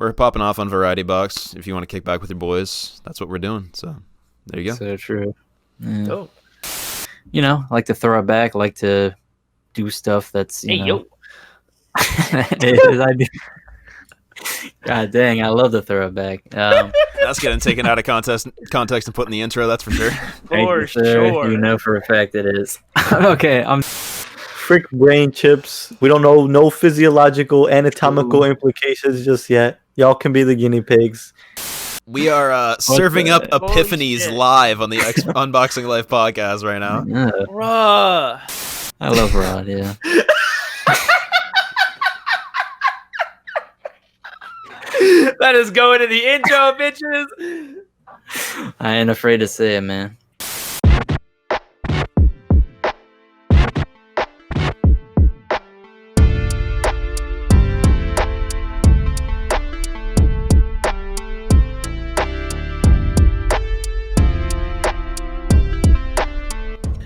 we're popping off on Variety Box. If you want to kick back with your boys, that's what we're doing. So there you go. So true. Yeah. Oh. You know, I like to throw it back. I like to do stuff that's, you know. I do. God dang, I love to throw it back. That's getting taken out of context and put in the intro, that's for sure. For sure. You know for a fact it is. Okay, I'm... Frick brain chips. We don't know no physiological, anatomical implications just yet. Y'all can be the guinea pigs. We are serving up epiphanies live on the Unboxing Life podcast right now. Yeah. Bruh. I love Rod, yeah. That is going in the intro, bitches. I ain't afraid to say it, man.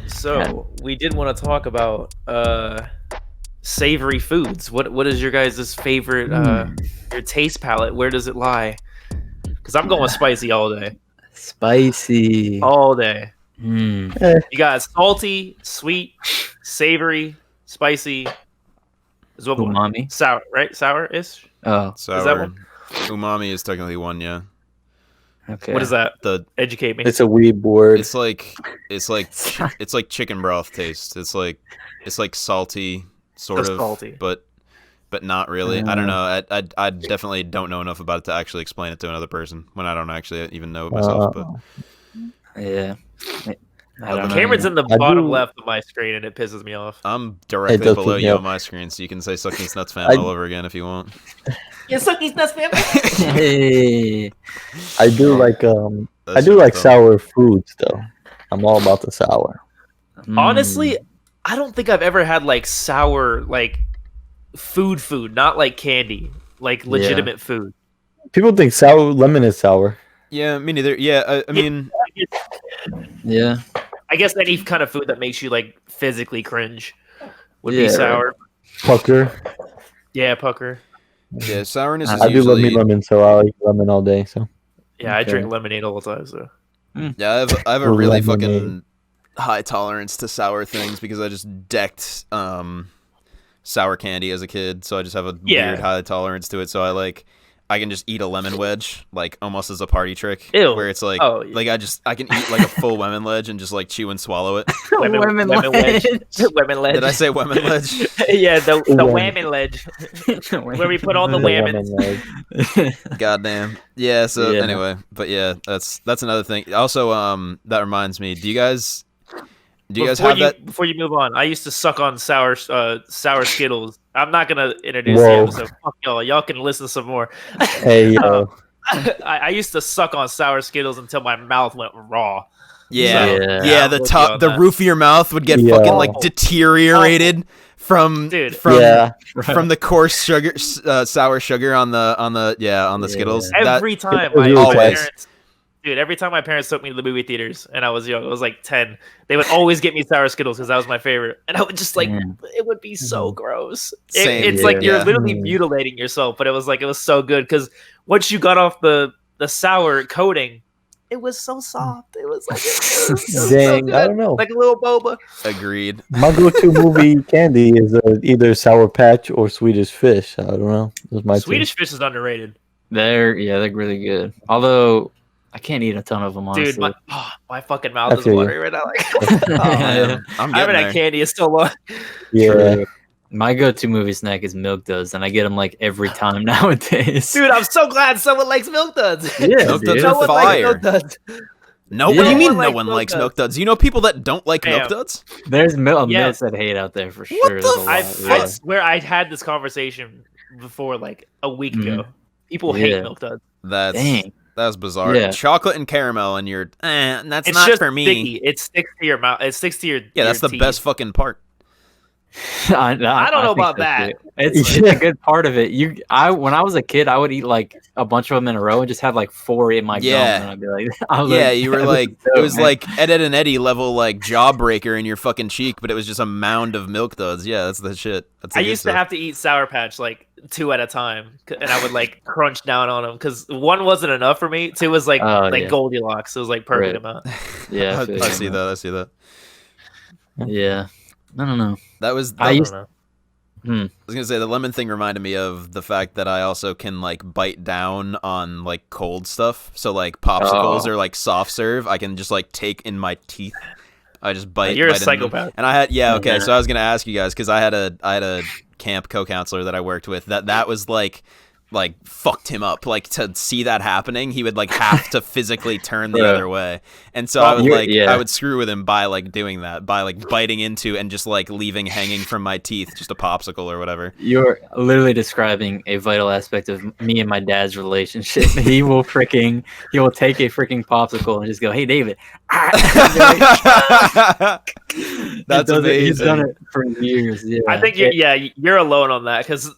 So we did want to talk about savory foods. What is your guys' favorite your taste palette? Where does it lie? Because I'm going spicy all day. Spicy. All day. Mm. You got salty, sweet, savory, spicy. Is what one? Umami. Sour, right? Sour-ish? Oh, Sour. Is that one? Umami is technically one, yeah. okay. What is that? The Educate me. It's a weed word. it's like chicken broth taste. It's like salty, sort Just of, salty. but not really. I don't know. I definitely don't know enough about it to actually explain it to another person when I don't actually even know it myself. But Yeah. I don't know. Cameron's in the bottom left of my screen and it pisses me off. I'm directly does below keep me you up. on my screen, so you can say "Suck These Nuts, fam" all over again if you want. Yeah, suck these nuts, man. Hey. I do like I do like sour foods though. I'm all about the sour. Honestly, I don't think I've ever had like sour like food, not like candy, like legitimate food. People think sour lemon is sour. Yeah, me neither. Yeah, I mean, Yeah. I guess any kind of food that makes you like physically cringe would Yeah. be sour. Pucker. Yeah, pucker. yeah, sourness is I do love me usually. lemon, so I'll eat lemon all day. So Yeah, I Okay. drink lemonade all the time. So Yeah, I have a Or really lemonade. fucking high tolerance to sour things because I just decked sour candy as a kid, so I just have a Yeah. weird high tolerance to it. So I can just eat a lemon wedge like almost as a party trick. Ew. Where it's like Oh, yeah. like I can eat like a full lemon wedge and just like chew and swallow it. lemon wedge. Lemon ledge. Did I say lemon wedge? Yeah, the Lemon. whammin' ledge where we put all the whammons. Goddamn. Yeah. So Yeah. anyway, but yeah, that's another thing. Also, that reminds me. Do you guys have that? Before you move on, I used to suck on sour Skittles. I'm not gonna introduce Whoa. the episode. Fuck y'all. Y'all can listen some more. hey yo, I used to suck on sour Skittles until my mouth went raw. Yeah. Yeah. Yeah. The I'm with you top, on the that. roof of your mouth would get Yeah. fucking like deteriorated from Dude. yeah, from the coarse sugar, sour sugar on the Skittles. That- Every time was really Always. parents, dude, every time my parents took me to the movie theaters and I was young, I was like 10, they would always get me sour Skittles because that was my favorite. And I would just like, it would be so gross. Same. It's like you're Yeah. literally mutilating yourself, but it was so good because once you got off the sour coating, it was so soft. It was like, it was so dang, good. I don't know. Like a little boba. Agreed. My go-to movie candy is either Sour Patch or Swedish Fish. I don't know. Those my Swedish Fish is underrated. they're really good. Although I can't eat a ton of them, honestly. Dude, my fucking mouth I is feel you. watering right now. Like, Oh, man. I'm I haven't getting had there. candy. It's still long. Yeah, True. My go-to movie snack is Milk Duds, and I get them like every time nowadays. Dude, I'm so glad someone likes Milk Duds. Yeah, Milk dude. Duds No are one likes fire. Milk Duds. No, Yeah. what do you No mean one no likes one Milk likes Duds. Milk Duds? You know people that don't like Milk Damn. Duds? There's Yes. milks that hate out there for sure. What There's the a lot, I yeah. swear I had this conversation before like a week Mhm. ago. People Yeah. hate Milk Duds. Dang. That's bizarre. Yeah. Chocolate and caramel, and you're that's It's not just for me. sticky. It sticks to your mouth. It sticks to your Yeah, that's your the teeth. best fucking part. I don't know think about so, that. too. It's Yeah. a good part of it. When I was a kid, I would eat like a bunch of them in a row and just have like 4 in my Yeah. gum, and I'd be like, I was Yeah, you were "This like is it dope, was man." like Ed, Ed and Eddie level like jawbreaker in your fucking cheek, but it was just a mound of Milk Duds. Yeah, that's the shit. That's the I good used to stuff. have to eat Sour Patch like 2 at a time, and I would like crunch down on them because 1 wasn't enough for me. 2 was like yeah. Goldilocks. It was like perfect Right. amount. Yeah, I see that. I see that. Yeah, I don't know. That was. I don't know. I was gonna say the lemon thing reminded me of the fact that I also can like bite down on like cold stuff. So like popsicles or like soft serve, I can just like take in my teeth. I just bite. You're bite a psychopath. And I had okay. So I was gonna ask you guys because I had a camp co-counselor that I worked with that was like fucked him up. Like to see that happening, he would like have to physically turn the other way. And so I would I would screw with him by like doing that, by like biting into and just like leaving hanging from my teeth just a popsicle or whatever. You're literally describing a vital aspect of me and my dad's relationship. He will take a freaking popsicle and just go, "Hey, David." That's amazing. He's done it for years. Yeah. I think you're alone on that because,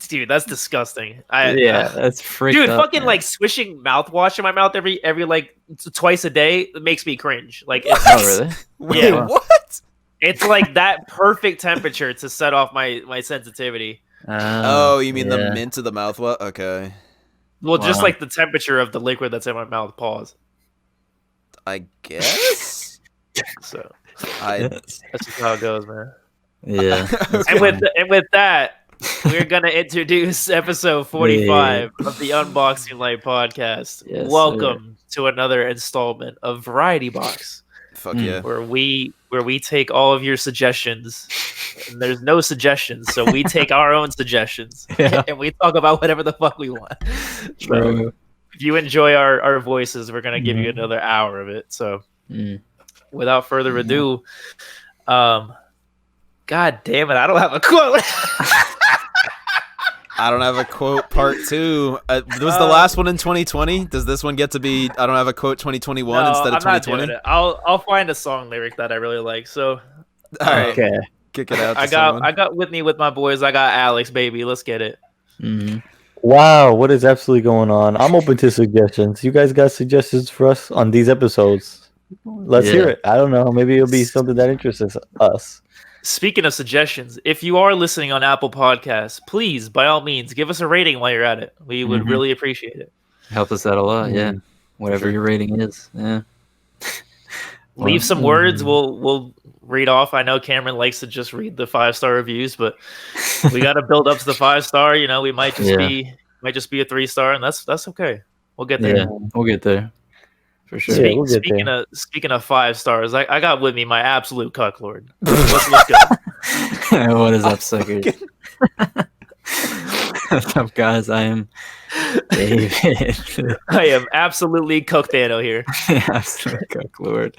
dude, that's disgusting. That's freaked dude, up, fucking man. like swishing mouthwash in my mouth every like twice a day makes me cringe. Like, Oh, really? Wait, Yeah. what? it's like that perfect temperature to set off my sensitivity. Oh, you mean the mint of the mouthwash? Okay. Well, just Wow. like the temperature of the liquid that's in my mouth. Pause. I guess. So That's just how it goes, man. Yeah. And with that, we're gonna introduce episode 45 of the Unboxing Light podcast. Yes, Welcome to another installment of Variety Box, Fuck yeah. where we take all of your suggestions. And there's no suggestions, so we take our own suggestions and we talk about whatever the fuck we want. So if you enjoy our voices, we're gonna give you another hour of it. So without further ado, God damn it, I don't have a quote. I don't have a quote part 2. Was the last one in 2020? Does this one get to be I don't have a quote 2021 instead of 2020? Not doing it. I'll find a song lyric that I really like. So All right. Okay. Kick it out. I got with me with my boys. I got Alex, baby. Let's get it. Wow, what is absolutely going on? I'm open to suggestions. You guys got suggestions for us on these episodes? Let's hear it. I don't know. Maybe it'll be something that interests us. Speaking of suggestions, if you are listening on Apple Podcasts, please, by all means, give us a rating while you're at it. We would really appreciate it. Helps us out a lot. Yeah. Whatever your rating is. Yeah. Leave some words. We'll read off. I know Cameron likes to just read the 5-star reviews, but we got to build up to the 5-star. You know, we might just be a 3-star, and that's okay. We'll get there. Yeah, we'll get there. For sure. Yeah, we'll get there. Speaking of 5 stars, I got with me my absolute cuck lord. Let's go. What is up, suckers? What's up, guys? I am David. I am absolutely Cookthano here. Absolute cuck lord.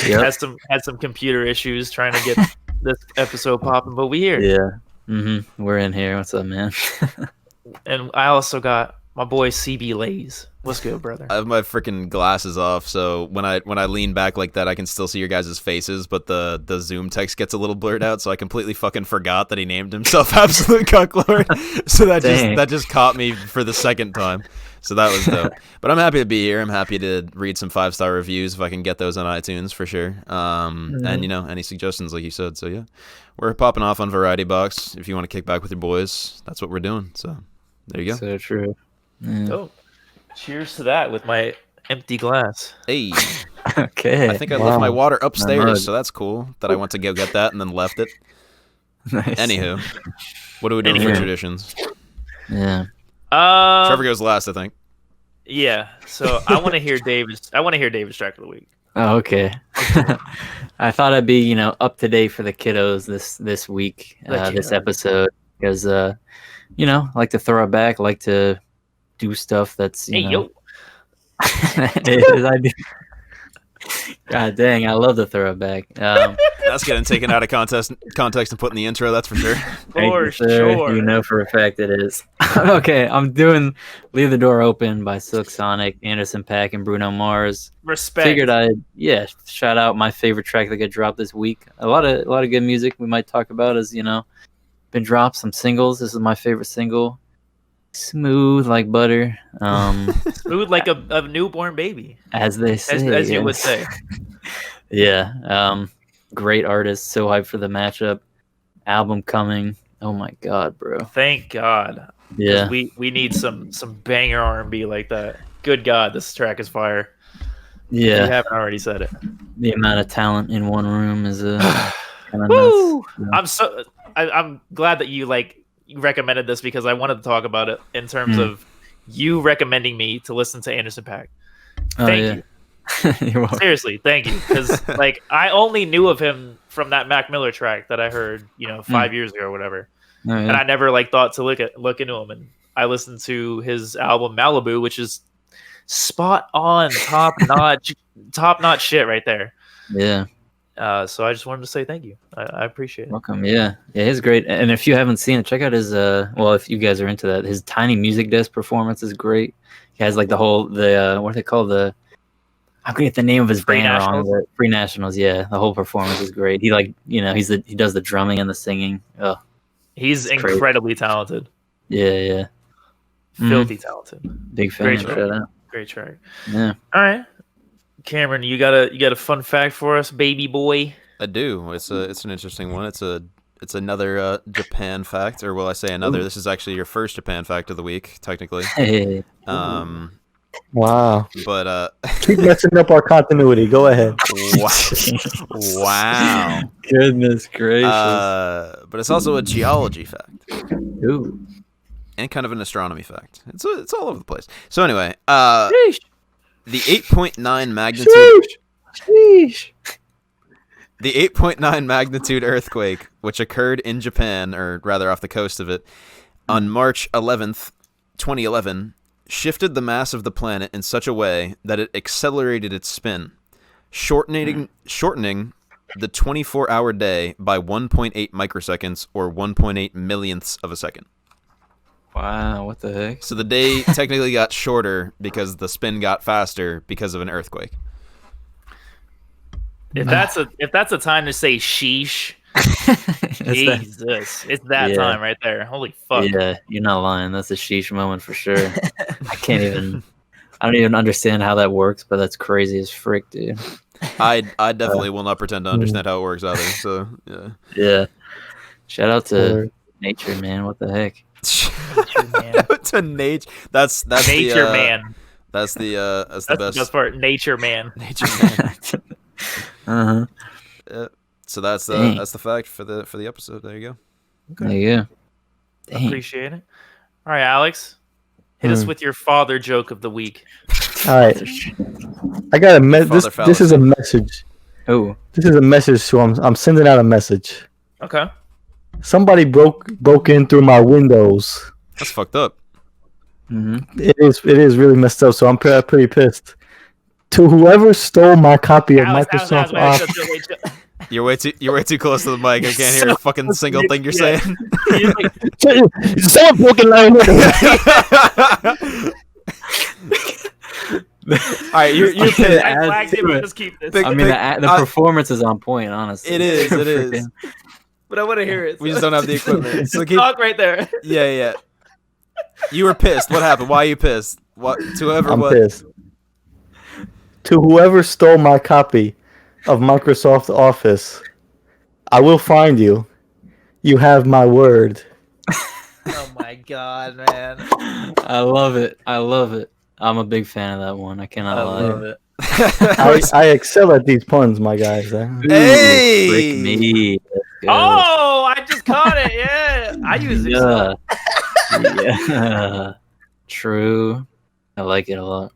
Yep. Had some computer issues trying to get this episode popping, but we here. Yeah. We're in here. What's up, man? And I also got my boy CB Lays. What's good, brother? I have my freaking glasses off, so when I lean back like that, I can still see your guys' faces, but the Zoom text gets a little blurred out, so I completely fucking forgot that he named himself Absolute Cucklord. So that just caught me for the second time. So that was dope. But I'm happy to be here. I'm happy to read some 5-star reviews if I can get those on iTunes for sure. And you know, any suggestions like you said. So yeah, we're popping off on Variety Box. If you want to kick back with your boys, that's what we're doing. So there you go. So true. Oh, cheers to that with my empty glass. Hey. Okay. I think I left my water upstairs, so that's cool that I went to go get that and then left it. Nice. Anywho, what are we doing for traditions? Yeah. Trevor goes last, I think. Yeah. So I want to hear David's track of the week. Oh, okay. I thought I'd be, up to date for the kiddos this week, this episode, because I like to throw it back, like to do stuff that's yo. I do. God dang, I love to throw it back. That's getting taken out of context and put in the intro, that's for sure. For sure. You know for a fact it is. Okay, I'm doing Leave the Door Open by Silk Sonic, Anderson .Paak, and Bruno Mars. Respect. Figured I'd shout out my favorite track that got dropped this week. A lot of good music we might talk about as been dropped, some singles. This is my favorite single. Smooth like butter. Smooth like a newborn baby. As they say. As you would say. Yeah. Great artist. So hyped for the matchup. Album coming. Oh my god, bro. Thank God. Yeah. We need some banger R&B like that. Good God, this track is fire. Yeah. If you haven't already said it. The amount of talent in one room is kind of Woo! nuts. Yeah. I'm glad that you recommended this because I wanted to talk about it in terms of you recommending me to listen to Anderson .Paak. Thank you. You're welcome. Seriously, thank you. Because I only knew of him from that Mac Miller track that I heard, 5 years ago or whatever. Oh, yeah. And I never thought to look into him. And I listened to his album Malibu, which is spot on, top notch shit right there. Yeah. So I just wanted to say thank you. I appreciate it. Welcome. Yeah. He's great. And if you haven't seen it, check out his if you guys are into that, his Tiny Music Desk performance is great. He has what do they call I'm gonna get the name of his band wrong. Free Nationals. Yeah, the whole performance is great. He he does the drumming and the singing. Oh, he's incredibly talented. Yeah. Filthy talented. Big fan. Great track. Shout out. Great track. Yeah. All right, Cameron, you got a fun fact for us, baby boy? I do. It's an interesting one. It's another Japan fact, or will I say another? Ooh. This is actually your first Japan fact of the week, technically. Hey. Wow. But keep messing up our continuity. Go ahead. Wow. Goodness gracious. But it's also a geology fact. Ooh. And kind of an astronomy fact. It's all over the place. So anyway, the 8.9 magnitude. Sheesh. The 8.9 magnitude earthquake, which occurred in Japan, or rather off the coast of it, on March 11th, 2011, shifted the mass of the planet in such a way that it accelerated its spin, shortening the 24-hour day by 1.8 microseconds, or 1.8 millionths of a second. Wow, what the heck? So the day technically got shorter because the spin got faster because of an earthquake. If that's a time to say sheesh, Jesus, it's that time right there. Holy fuck! Yeah, you're not lying. That's a sheesh moment for sure. I don't even understand how that works, but that's crazy as frick, dude. I definitely will not pretend to understand how it works either. So yeah. Yeah. Shout out to nature, man. What the heck? To nature. That's nature, man. That's the best. The best part. Nature, man. Nature, man. So that's Dang. That's the fact for the episode. There you go. Okay. There you go. Dang. Appreciate it. All right, Alex, hit us with your father joke of the week. All right, I got a message. This is a message. Oh, this is a message. So I'm sending out a message. Okay. Somebody broke in through my windows. That's fucked up. Mm-hmm. It is really messed up. So I'm pretty pissed. To whoever stole my copy of Microsoft Office. You're way too close to the mic. I can't hear a fucking single thing you're saying. Someone broken line. All right, you're pissed. I flagged it, but just keep this. I mean, the performance is on point, honestly. It is. But I want to hear it. We just don't have the equipment. So talk right there. Yeah. You were pissed. What happened? Why are you pissed? What? I'm pissed. To whoever stole my copy of Microsoft Office, I will find you. You have my word. Oh my god, man! I love it. I'm a big fan of that one. I cannot lie. I love it. I excel at these puns, my guys. Hey! Frick me. Oh, I just caught it. Yeah, I use it. Yeah. True. I like it a lot.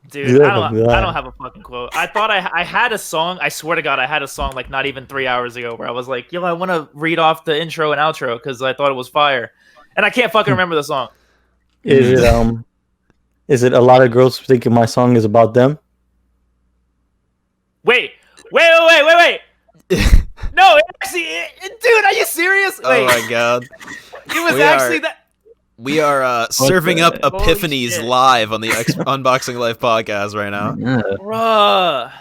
Dude, I don't have a fucking quote. I thought I had a song. I swear to God, I had a song like not even 3 hours ago where I was like, yo, I want to read off the intro and outro because I thought it was fire. And I can't fucking remember the song. Is it a lot of girls thinking my song is about them? Wait. No, dude, are you serious? Wait. Oh my God. It was actually that. We are serving up epiphanies live on the Unboxing Life podcast right now. Yeah. Bruh.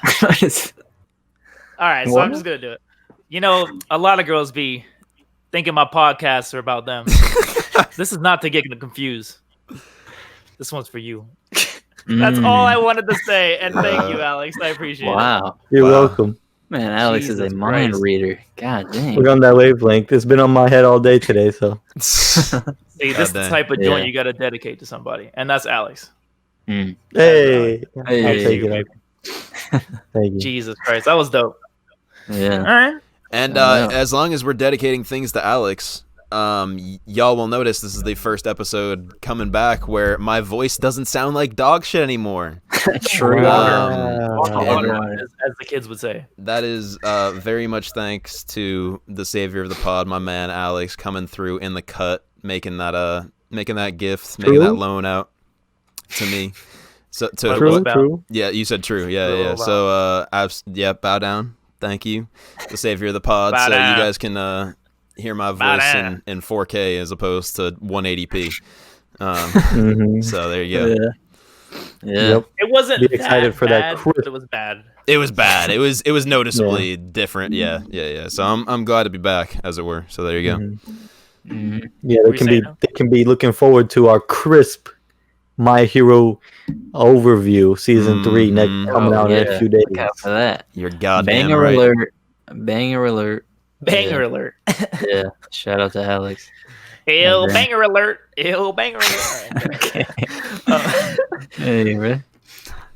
All right, so I'm just going to do it. You know, a lot of girls be thinking my podcasts are about them. This is not to get confused. This one's for you. That's all I wanted to say. And thank you, Alex. I appreciate it. You're welcome. Man, Alex is a Jesus mind Christ. reader. God dang. We're on that wavelength. It's been on my head all day today, so. See, this is the dang. type of Yeah. joint you got to dedicate to somebody, and that's Alex. Mm. Hey, I'll Hey. take You, it. Thank you. Jesus Christ, that was dope. Yeah. All right. And I know. as long as we're dedicating things to Alex, y'all will notice this is the first episode coming back where my voice doesn't sound like dog shit anymore. True. Wow. As the kids would say. That is very much thanks to the savior of the pod, my man Alex, coming through in the cut, making that gift, making that loan out to me. So True. yeah, you said true. Yeah. So bow down. Thank you, the savior of the pod. Bow so down. you guys can hear my Bow voice down. in 4K as opposed to 180p. Mhm. So there you go. Yeah. Yep. It wasn't Be excited that for that bad, crisp. but it was bad. It was bad. It was noticeably different. Yeah. So I'm glad to be back, as it were. So there you go. Mhm. Mhm. Yeah, What were you they can be looking forward to our crisp My Hero overview season 3 next Mhm. coming out in the yeah. next few days. Look out for that. You're goddamn Banger right. alert. Banger alert. Banger alert. Yeah. Shout out to Alex. Ew, Okay. banger alert. Ew, banger alert. Okay. Uh, Anyway.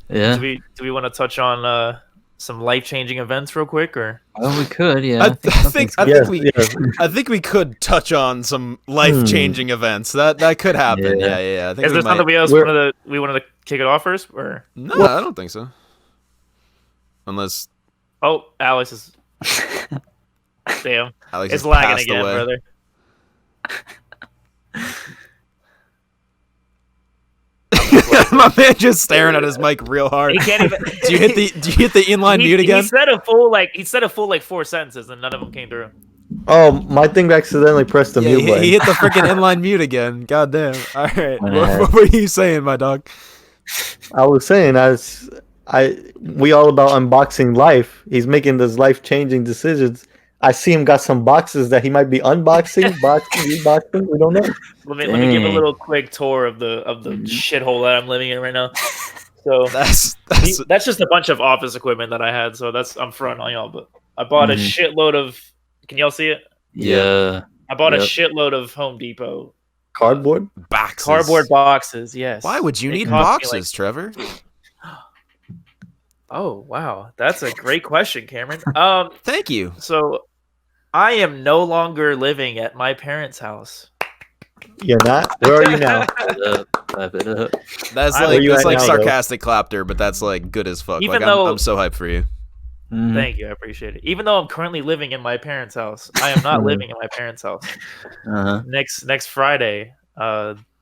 Yeah. do we want to touch on some life-changing events real quick, or Well, we could. Yeah. I think Yes, we yes. I think we could touch on some life-changing events. That could happen. Yeah. Yeah. I think is we there something might. we wanted to kick it off first, or No, I don't think so. Unless Alex is damn, Alex it's has lagging passed again, away. brother. My man just staring at his mic real hard. He can't even. Do you hit the inline mute again? He said a full like 4 sentences, and none of them came through. Oh, my thing accidentally pressed the Yeah, mute button. he hit the freaking inline mute again. God damn. All right. Yeah. What were you saying, my dog? I was saying, we all about unboxing life. He's making those life-changing decisions. I see him got some boxes that he might be unboxing, unboxing. We don't know. Let me give a Dang. little quick tour of the shithole that I'm living in right now. So That's that's just a bunch of office equipment that I had. So I'm front on y'all, but I bought a shitload of. Can y'all see it? Yeah. I bought a Yep. shitload of Home Depot Cardboard? boxes. cardboard boxes. Yes. Why would you It need cost me, boxes, Trevor? Oh wow, that's a great question, Cameron. Thank you. So I am no longer living at my parents' house. You're not? Where are you now? Clap it up. That's Where like you that's at like now, sarcastic clapter, but that's like good as fuck. Even Like though- I'm so hyped for you. Mhm. Thank you, I appreciate it. Even though I'm currently living in my parents' house, I am not living in my parents' house. Uh-huh. Next Friday,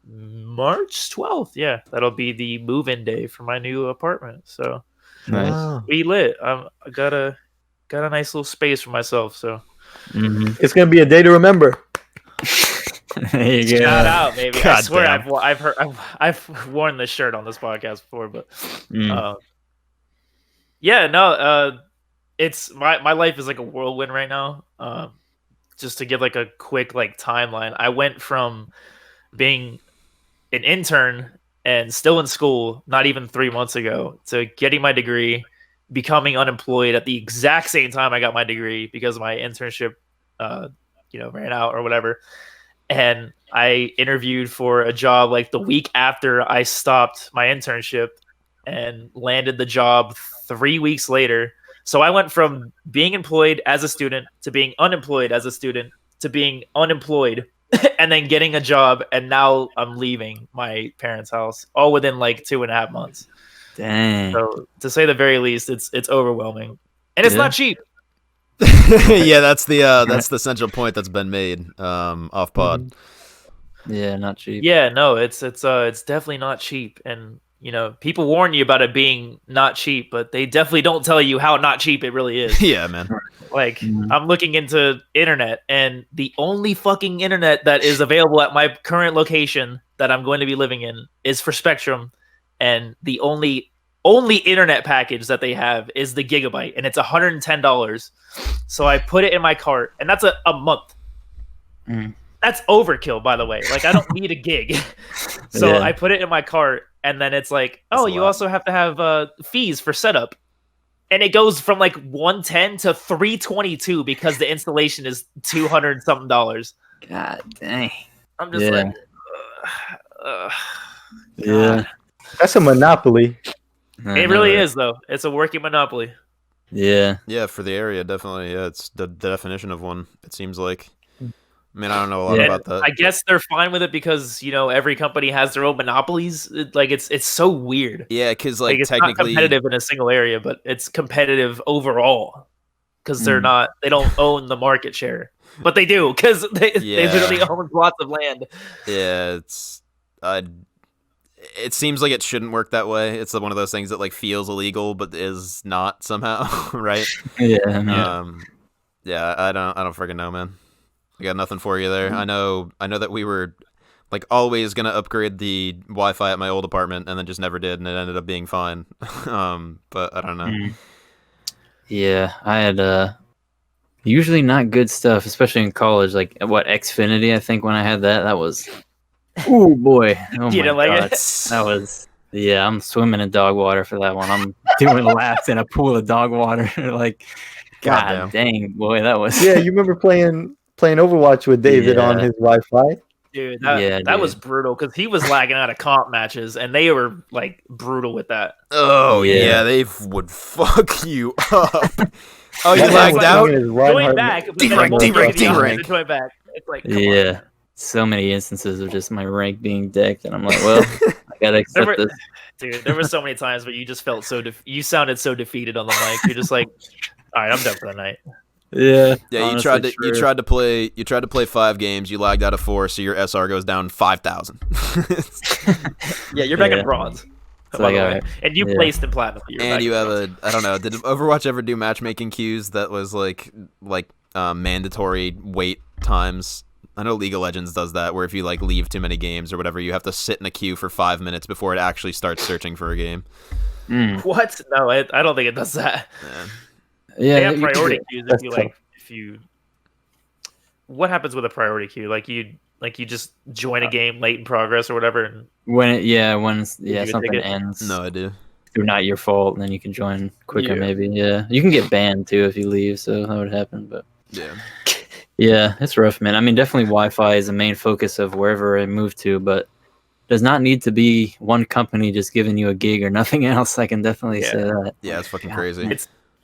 March 12th. Yeah, that'll be the move-in day for my new apartment. So Nice. Wow. we lit. I got a nice little space for myself. So Mhm. It's going to be a day to remember. There you go. shout out, baby. I God swear damn. I've worn this shirt on this podcast before, but Mm. yeah, no, it's my life is like a whirlwind right now. Just to give like a quick like timeline, I went from being an intern and still in school not even 3 months ago to getting my degree, becoming unemployed at the exact same time I got my degree because my internship ran out or whatever. And I interviewed for a job like the week after I stopped my internship and landed the job 3 weeks later. So I went from being employed as a student to being unemployed as a student to being unemployed and then getting a job. And now I'm leaving my parents' house all within like 2.5 months. Dang. So to say the very least, it's overwhelming, and it's Yeah. not cheap. Yeah, that's the central point that's been made off pod. Yeah, not cheap. Yeah, no, it's definitely not cheap, and people warn you about it being not cheap, but they definitely don't tell you how not cheap it really is. Yeah, man. Like Mhm. I'm looking into internet, and the only fucking internet that is available at my current location that I'm going to be living in is for Spectrum, and the only internet package that they have is the gigabyte, and it's $110. So I put it in my cart, and that's a month. Mm. That's overkill, by the way. Like I don't need a gig. So Yeah. I put it in my cart, and then it's like, That's oh, a you lot. also have to have fees for setup. And it goes from like 110 to 322 because the installation is $200 something. God dang. I'm just like, yeah. That's a monopoly. It really is, though. It's a working monopoly. Yeah. Yeah, for the area, definitely. Yeah, it's the definition of one, it seems like. I mean, I don't know a lot about that. I guess they're fine with it because, every company has their own monopolies. It's so weird. Yeah, because like it's technically not competitive in a single area, but it's competitive overall because they don't own the market share, but they do because they literally own lots of land. Yeah, it seems like it shouldn't work that way. It's one of those things that like feels illegal but is not somehow, right? Yeah. Yeah, I don't freaking know, man. I got nothing for you there. I know that we were like always gonna upgrade the Wi-Fi at my old apartment and then just never did, and it ended up being fine. But I don't know. Yeah, I had usually not good stuff, especially in college. Like Xfinity, I think when I had that was oh boy. Oh You didn't like it? That was I'm swimming in dog water for that one. I'm doing laps in a pool of dog water. Like God dang, boy, that was Yeah, you remember playing Overwatch with David on his Wi-Fi? Dude, that was brutal because he was lagging out of comp matches, and they were like brutal with that. Oh yeah, they would fuck you up. Oh, you lagged out. Going back, D-rank. Going back. It's like so many instances of just my rank being decked, and I'm like, well, I gotta accept this. Dude, there were so many times where you just felt you sounded so defeated on the mic. You're just like, all right, I'm done for the night. Yeah. You tried to play 5 games, you lagged out of 4, so your SR goes down 5,000. Yeah, you're back in bronze. By the way. And you placed in platinum. And you have I don't know, did Overwatch ever do matchmaking queues that was like mandatory wait times? I know League of Legends does that, where if you like leave too many games or whatever, you have to sit in a queue for 5 minutes before it actually starts searching for a game. What? No, I don't think it does that. Yeah, they have priority queues what happens with a priority queue? Like you just join a game late in progress or whatever, and when something ends. No idea. Through not your fault, and then you can join quicker. Maybe you can get banned too if you leave, so that would happen. But yeah, it's rough, man. I mean, definitely Wi-Fi is the main focus of wherever I move to, but does not need to be one company just giving you a gig or nothing else. I can definitely say that. Yeah, it's fucking crazy.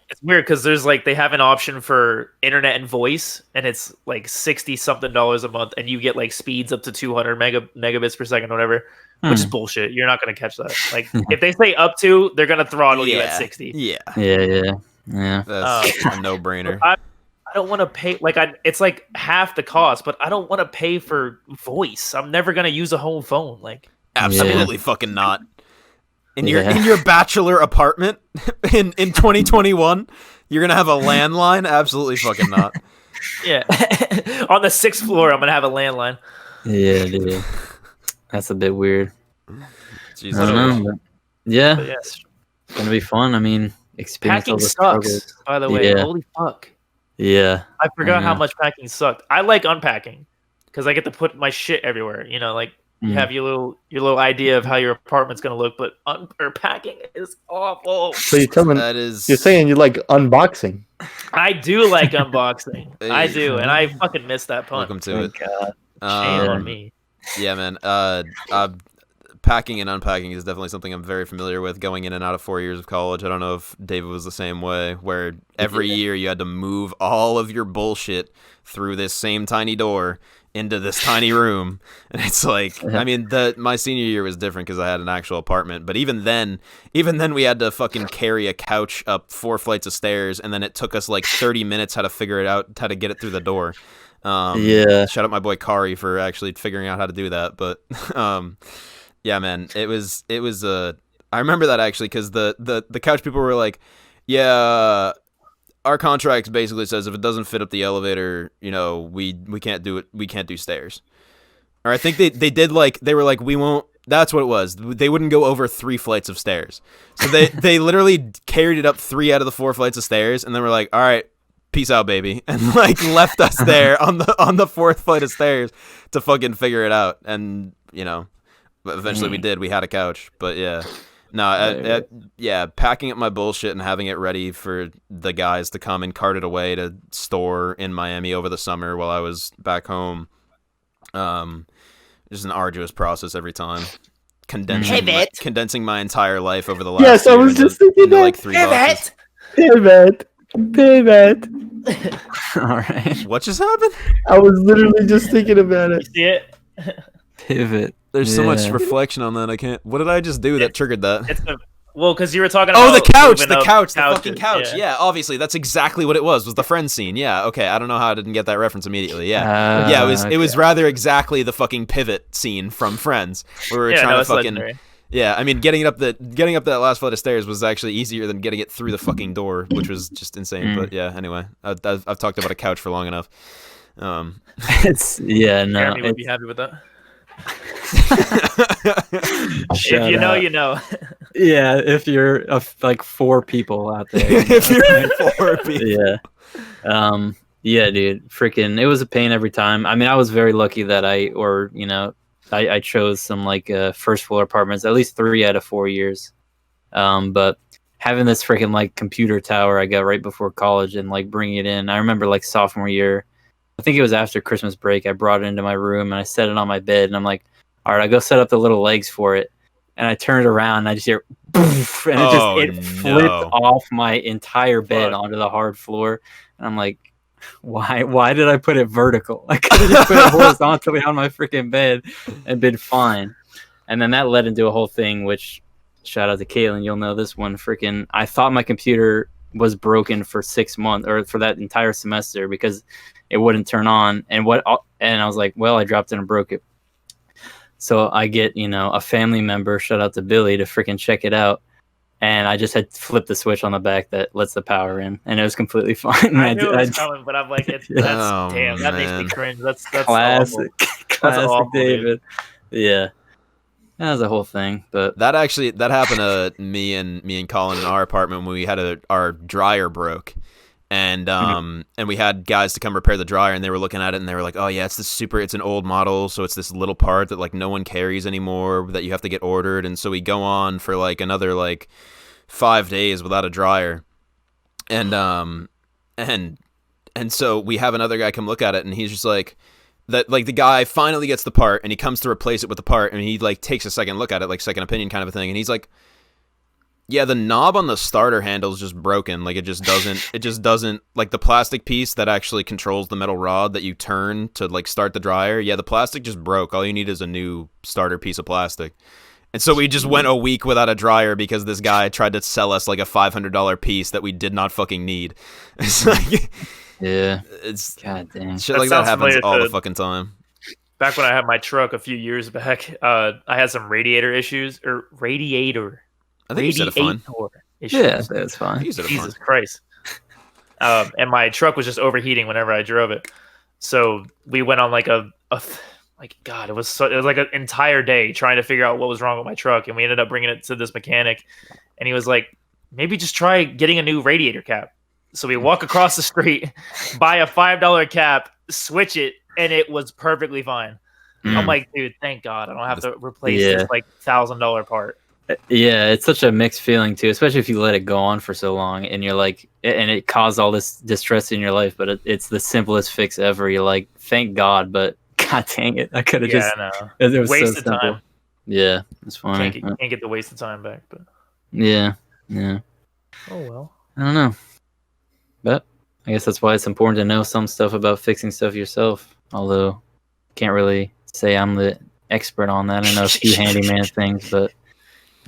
It's weird because there's they have an option for internet and voice, and it's like $60 something a month, and you get like speeds up to 200 megabits per second, whatever, which is bullshit. You're not gonna catch that. Like if they say up to, they're gonna throttle you at 60. Yeah. That's a no-brainer. I don't want to pay it's like half the cost, but I don't want to pay for voice. I'm never gonna use a home phone. Absolutely fucking not. In your bachelor apartment in 2021, you're gonna have a landline? Absolutely fucking not. Yeah. On the 6th floor, I'm gonna have a landline. Yeah, dude. That's a bit weird. Jesus. I don't know, but it's gonna be fun. I mean, experience packing all the sucks, struggles. by the way. Holy fuck. Yeah. I forgot how much packing sucked. I like unpacking because I get to put my shit everywhere. You have your little idea of how your apartment's gonna look, but unpacking is awful. So you're saying you like unboxing? I do like unboxing. I do, and I fucking miss that pun. Welcome to it. God. Shame on me. Yeah, man. Packing and unpacking is definitely something I'm very familiar with. Going in and out of 4 years of college. I don't know if David was the same way, where every year you had to move all of your bullshit through this same tiny door into this tiny room, and it's like, I mean, my senior year was different because I had an actual apartment, but even then we had to fucking carry a couch up 4 flights of stairs, and then it took us like 30 minutes how to get it through the door. Shout out my boy Kari for actually figuring out how to do that, but yeah, man, it was I remember that actually because the couch people were like, yeah, our contract basically says if it doesn't fit up the elevator, we can't do it. We can't do stairs. Or I think they were like, we won't. That's what it was. They wouldn't go over 3 flights of stairs. So they literally carried it up 3 out of the 4 flights of stairs, and then we're like, all right, peace out, baby, and left us there on the 4th flight of stairs to fucking figure it out. And eventually we did. We had a couch, but yeah. No, yeah, packing up my bullshit and having it ready for the guys to come and cart it away to store in Miami over the summer while I was back home. Just an arduous process every time. Condensing my entire life over the last yes, I year was just thinking that. like 3 boxes. Pivot. All right. What just happened? I was literally just thinking about it. You see it? Pivot. There's so much reflection on that. I can't. What did I just do that triggered that? Well, because you were talking about the couch, moving the up couch, the couches, fucking couch. Yeah, obviously, that's exactly what it was the friend scene. Yeah, okay. I don't know how I didn't get that reference immediately. Yeah, it was rather exactly the fucking pivot scene from Friends, where we were trying to fucking. Legendary. Yeah, I mean, getting up that last flight of stairs was actually easier than getting it through the fucking door, which was just insane. But yeah, anyway, I've talked about a couch for long enough. Jeremy would be happy with that. If you know, you know. Yeah, if you're like 4 people out there. If you're 4 people. Yeah. Yeah, dude. Freaking, it was a pain every time. I mean, I was very lucky that I chose some like first floor apartments, at least 3 out of 4 years. But having this freaking like computer tower I got right before college and like bringing it in, I remember like sophomore year, I think it was after Christmas break, I brought it into my room and I set it on my bed and I'm like, all right, I go set up the little legs for it. And I turn it around and I just hear poof, and it flipped off my entire bed onto the hard floor. And I'm like, why did I put it vertical? I could have just put it horizontally on my freaking bed and been fine. And then that led into a whole thing, which shout out to Caitlin, you'll know this one. Freaking, I thought my computer was broken for 6 months or for that entire semester because it wouldn't turn on. And I was like, well, I dropped it and broke it. So I get, a family member, shout out to Billy, to freaking check it out. And I just had flipped the switch on the back that lets the power in, and it was completely fine. I knew it was coming, but I'm like, that makes me cringe. That's classic, awful. Classic awful, David. Dude. Yeah, that was a whole thing. But that happened to me and Colin in our apartment when we had our dryer broke, and and we had guys to come repair the dryer, and they were looking at it and they were like, oh yeah, it's an old model, so it's this little part that like no one carries anymore that you have to get ordered. And so we go on for like another like 5 days without a dryer, and so we have another guy come look at it, and he's just like, that like the guy finally gets the part and he comes to replace it with the part, and he like takes a second look at it, like second opinion kind of a thing, and he's like, yeah, the knob on the starter handle is just broken. Like it just doesn't like the plastic piece that actually controls the metal rod that you turn to like start the dryer. Yeah, the plastic just broke. All you need is a new starter piece of plastic. And so we just went a week without a dryer because this guy tried to sell us like a $500 piece that we did not fucking need. It's like, yeah, it's god damn shit like that happens all the fucking time. Back when I had my truck a few years back, I had some radiator issues I think you said it fine. Yeah, that's fine. Jesus Christ. And my truck was just overheating whenever I drove it. So we went on like it was like an entire day trying to figure out what was wrong with my truck. And we ended up bringing it to this mechanic. And he was like, maybe just try getting a new radiator cap. So we walk across the street, buy a $5 cap, switch it, and it was perfectly fine. I'm like, dude, thank God I don't have to replace this like $1,000 part. Yeah, it's such a mixed feeling too, especially if you let it go on for so long and you're like, and it caused all this distress in your life, but it's the simplest fix ever. You're like, thank God, but god dang it, I could have it was wasted so time. Yeah, it's fine. Can't get the wasted time back, but yeah. Oh well. I don't know, but I guess that's why it's important to know some stuff about fixing stuff yourself. Although, can't really say I'm the expert on that. I know a few handyman things, but.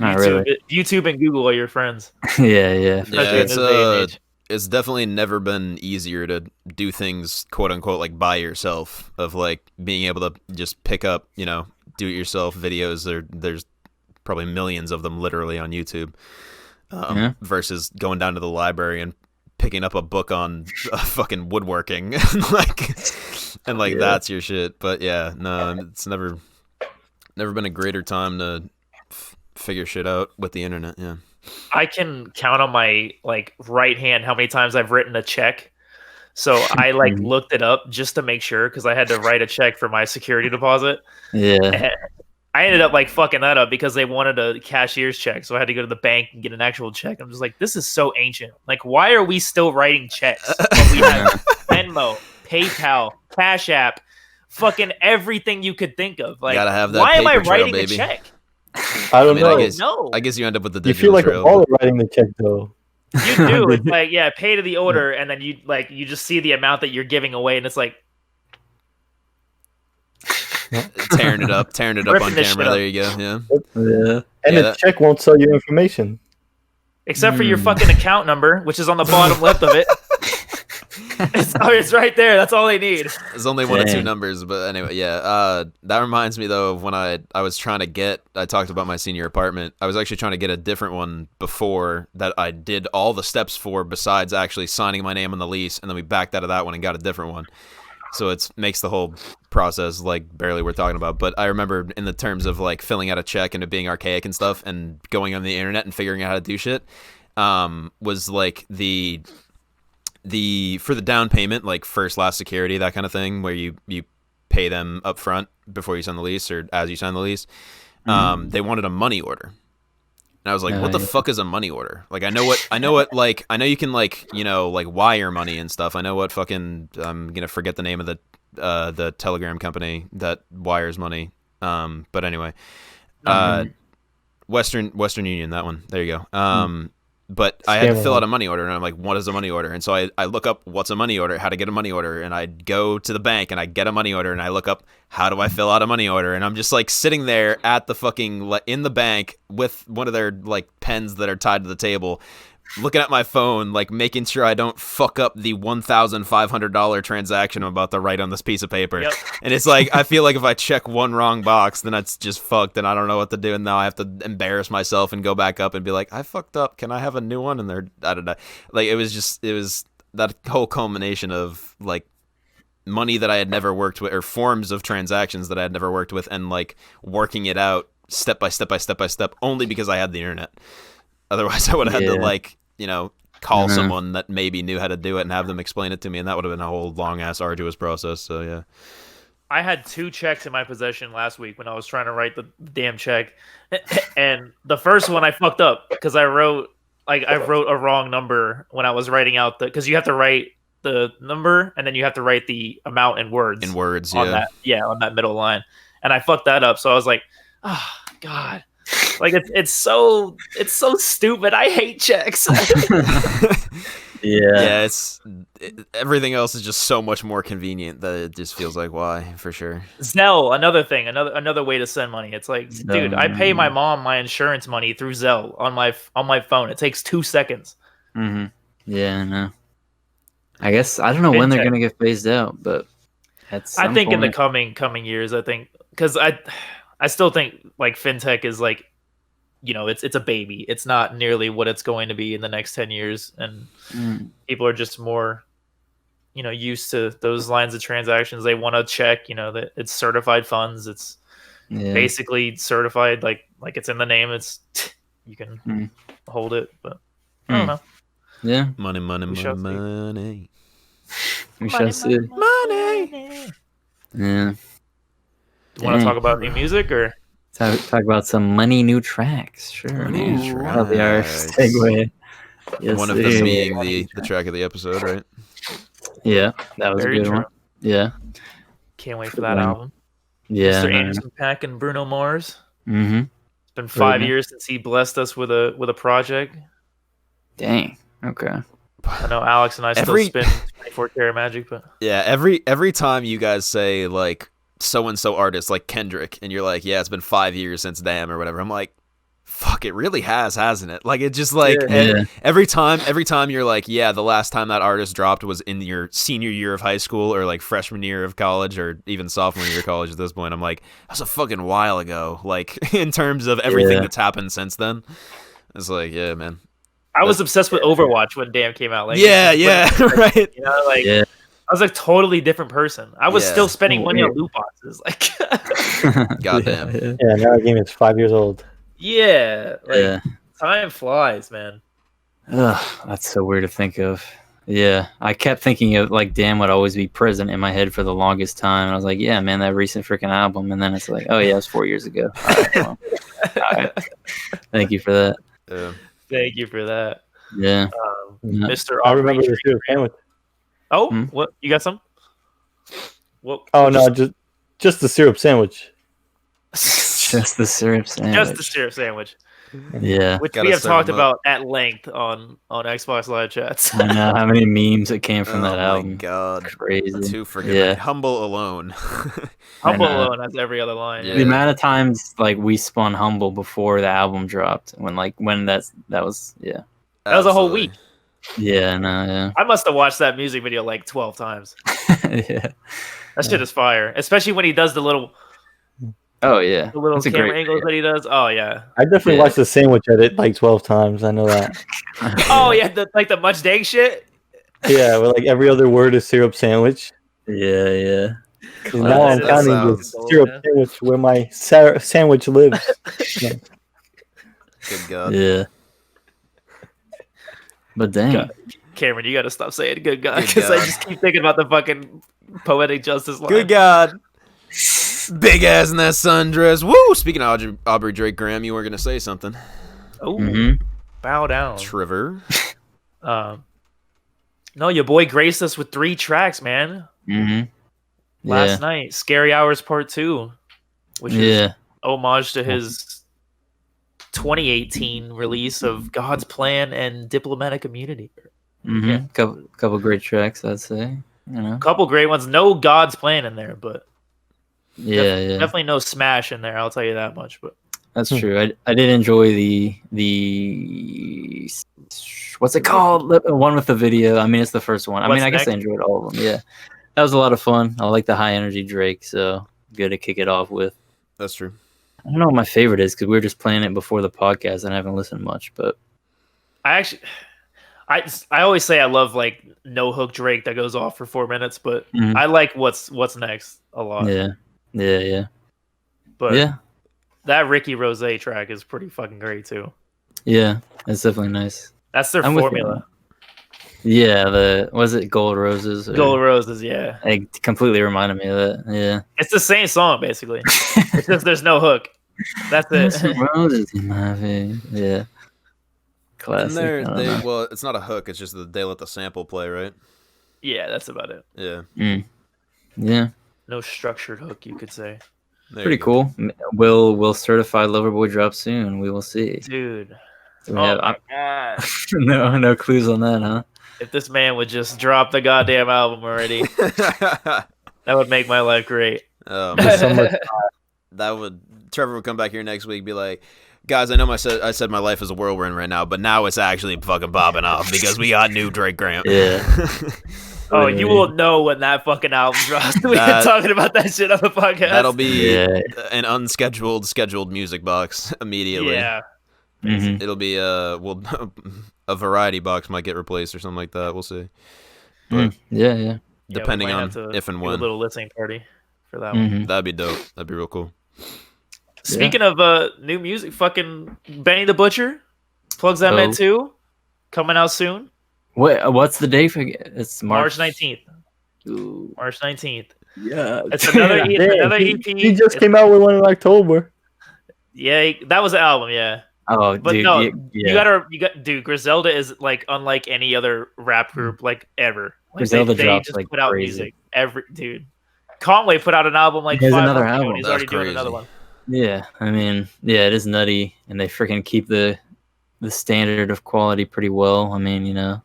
YouTube and Google are your friends. Yeah. It's definitely never been easier to do things quote unquote like by yourself, of like being able to just pick up, do it yourself videos. There's probably millions of them literally on YouTube, versus going down to the library and picking up a book on fucking woodworking and that's your shit. But yeah, no, it's never been a greater time to figure shit out with the internet. Yeah, I can count on my right hand how many times I've written a check. So I looked it up just to make sure, because I had to write a check for my security deposit. Yeah, I ended up like fucking that up because they wanted a cashier's check, so I had to go to the bank and get an actual check. I'm just like, this is so ancient. Like, why are we still writing checks? When we have Venmo, PayPal, Cash App, fucking everything you could think of. Like, gotta have that why am I paper trail, writing baby. a check? I don't mean, know. I guess you end up with the You digital feel like trail. a baller writing the check though. You do. It's like, yeah, pay to the order, and then you just see the amount that you're giving away, and it's like tearing it up on Ripping this camera. shit up. There you go. Yeah. Yeah. And Yeah, the check won't sell your information. except for your fucking account number, which is on the bottom left of it. It's right there. That's all they need. There's only one or two Dang. numbers, but anyway, yeah. That reminds me though of when I was trying to get. I talked about my senior apartment. I was actually trying to get a different one before that. I did all the steps for besides actually signing my name on the lease, and then we backed out of that one and got a different one. So it makes the whole process like barely worth talking about. But I remember in the terms of like filling out a check and it being archaic and stuff, and going on the internet and figuring out how to do shit, was like the for the down payment, like first last security, that kind of thing, where you pay them up front before you sign the lease or as you sign the lease. They wanted a money order. And I was like, what the fuck is a money order? Like, I know what, like, I know you can, like, you know, like, wire money and stuff. I know what fucking, I'm going to forget the name of the Telegram company that wires money. But anyway, Western Union, that one. There you go. But I had to fill out a money order, and I'm like, what is a money order? And so I look up what's a money order, how to get a money order, and I go to the bank and I get a money order, and I look up how do I fill out a money order, and I'm just like sitting there at the fucking in the bank with one of their like pens that are tied to the table, looking at my phone, like making sure I don't fuck up the $1,500 transaction I'm about to write on this piece of paper. Yep. And it's like, I feel like if I check one wrong box, then that's just fucked, and I don't know what to do, and now I have to embarrass myself and go back up and be like, I fucked up, can I have a new one? And they're, I don't know. Like, it was that whole culmination of like money that I had never worked with, or forms of transactions that I had never worked with, and like working it out step by step, only because I had the internet. Otherwise, I would have had to, like, you know, call someone that maybe knew how to do it and have them explain it to me, and that would have been a whole long-ass, arduous process, so yeah. I had 2 checks in my possession last week when I was trying to write the damn check, and the first one I fucked up because I wrote a wrong number when I was writing out because you have to write the number and then you have to write the amount in words. In words, on that middle line, and I fucked that up. So I was like, oh god. Like it's so stupid. I hate checks. Yeah, everything else is just so much more convenient that it just feels like why, for sure. Zelle, another thing, another way to send money. It's like, dude, I pay my mom my insurance money through Zelle on my phone. It takes 2 seconds. Mm-hmm. Yeah, I know. I guess I don't know when they're gonna get phased out, but I think in the coming years, I think, because I still think like fintech is like, you know, it's a baby. It's not nearly what it's going to be in the next 10 years, and people are just more, you know, used to those lines of transactions. They want to check, you know, that it's certified funds. It's basically certified, like it's in the name. It's you can hold it, but I don't know. Yeah, money. We shall see. Money. Yeah. Do you want to talk about new music or talk about some new tracks? Sure. That'll be our segue. Yes, one of them being the track of the episode, right? Yeah, that was Very a good true. one. Yeah. Can't wait for that album. Yeah. Mr. Anderson .Paak and Bruno Mars. Mm-hmm. It's been 5 years since he blessed us with a project. Dang. Okay. I know Alex and I still spin 24 karat magic, but yeah, every time you guys say like so and so artist like Kendrick, and you're like, yeah, it's been 5 years since Damn or whatever, I'm like, fuck, it really has, hasn't it? Like, it just like every time you're like, yeah, the last time that artist dropped was in your senior year of high school or like freshman year of college or even sophomore year of college at this point, I'm like, that's a fucking while ago, like in terms of everything that's happened since then. It's like, yeah, man. I was obsessed with Overwatch when Damn came out. Like, right. You know, like I was a totally different person. I was still spending money on loot boxes. Like, goddamn. Yeah, now that game is 5 years old. Yeah, like time flies, man. Ugh, that's so weird to think of. Yeah, I kept thinking of like "Damn" would always be present in my head for the longest time. And I was like, yeah, man, that recent freaking album. And then it's like, oh yeah, it was 4 years ago. All right, well, all right. Thank you for that. Yeah. Thank you for that. Yeah. Mr. I Aubrey remember the Drake. syrup sandwich. Oh, what? You got some? What? Oh no, just the syrup sandwich. Just the syrup sandwich. Just the syrup sandwich. Yeah. Which Gotta we have serve talked 'em up. about at length on Xbox Live chats. I know how many memes that came from Oh that my album. god. Crazy. Too forgiving. Yeah. Humble alone. Humble I know. Alone has every other line. Yeah. The amount of times like we spun Humble before the album dropped, when that was yeah. That was a whole Absolutely. week. Yeah, no, I must have watched that music video like 12 times. yeah. Yeah. That shit is fire. Especially when he does the little Oh yeah. camera That's a great angles that he does. Oh yeah. I definitely Yeah. watched the sandwich edit like 12 times. I know that. Oh yeah, the much dang shit. Yeah, where like every other word is syrup sandwich. Yeah, yeah. And now I'm That counting sounds- the syrup sandwich where my sandwich lives. Good god. Yeah. But dang. God. Cameron, you gotta stop saying "good God" Good because I God. just keep thinking about the fucking poetic justice line. Good god. Big ass in that sundress. Woo! Speaking of Aubrey Drake Graham, you were gonna say something. Oh, Mm-hmm. bow down. Trevor. No, your boy graced us with 3 tracks, man. Mm-hmm. Last night, Scary Hours Part 2, which is Yeah. homage to his 2018 release of God's Plan and Diplomatic Immunity. Mm-hmm. Yeah. Couple great tracks, I'd say. You know. Couple great ones. No God's Plan in there, but Yeah, yeah. definitely no Smash in there. I'll tell you that much. But That's true. I did enjoy the what's it called? The one with the video. I mean, it's the first one. I What's mean, I guess I Next? enjoyed all of them. Yeah, that was a lot of fun. I like the high energy Drake, so good to kick it off with. That's true. I don't know what my favorite is because we were just playing it before the podcast and I haven't listened much. But I always say I love like no hook Drake that goes off for 4 minutes, but Mhm. I like what's next a lot. yeah. But Yeah, that Ricky Rose track is pretty fucking great too. yeah. It's definitely nice. That's their I'm with you. formula. Yeah, was it Gold Roses? Or- Gold Roses, yeah. It completely reminded me of that. Yeah. It's the same song basically. It's just there's no hook. That's There's it. some roses in my veins. Yeah. Classic. And there, I don't they know. well, it's not a hook. It's just that they let the sample play, right? Yeah, that's about it. Yeah. Yeah. No structured hook, you could say. There Pretty you go. cool. Will Certified Loverboy drop soon? We will see. Dude. Do we Oh have- my god. no clues on that, huh? If this man would just drop the goddamn album already, that would make my life great. There's so much. That would Trevor would come back here next week and be like, guys, I know I said my life is a whirlwind right now, but now it's actually fucking bobbing off because we got new Drake Graham. Yeah. Oh, you will know when that fucking album drops. We've been That- talking about that shit on the podcast. That'll be Yeah. an unscheduled scheduled music box immediately. Yeah. Mhm. It'll be a variety box might get replaced or something like that. We'll see. But Yeah. Yeah, we depending might on have to if and do when. a little listening party for that one. Mhm. That'd be dope. That'd be real cool. Speaking of new music, fucking Benny the Butcher, Plugs That Meant Too, coming out soon, What's the date for it? It's March March 19th. Ooh. March 19th. Yeah. It's another Damn, another he, EP. he just came out with one in October. Yeah, that was the album. Yeah, Oh, but dude. no, yeah. you got, dude. Griselda is like unlike any other rap group like ever. Like, Griselda they drops just like put out crazy. music dude. Conway put out an album like He has 5 another months ago, album. and he's That's already doing crazy. another one. Yeah, I mean, yeah, it is nutty, and they freaking keep the standard of quality pretty well. I mean, you know,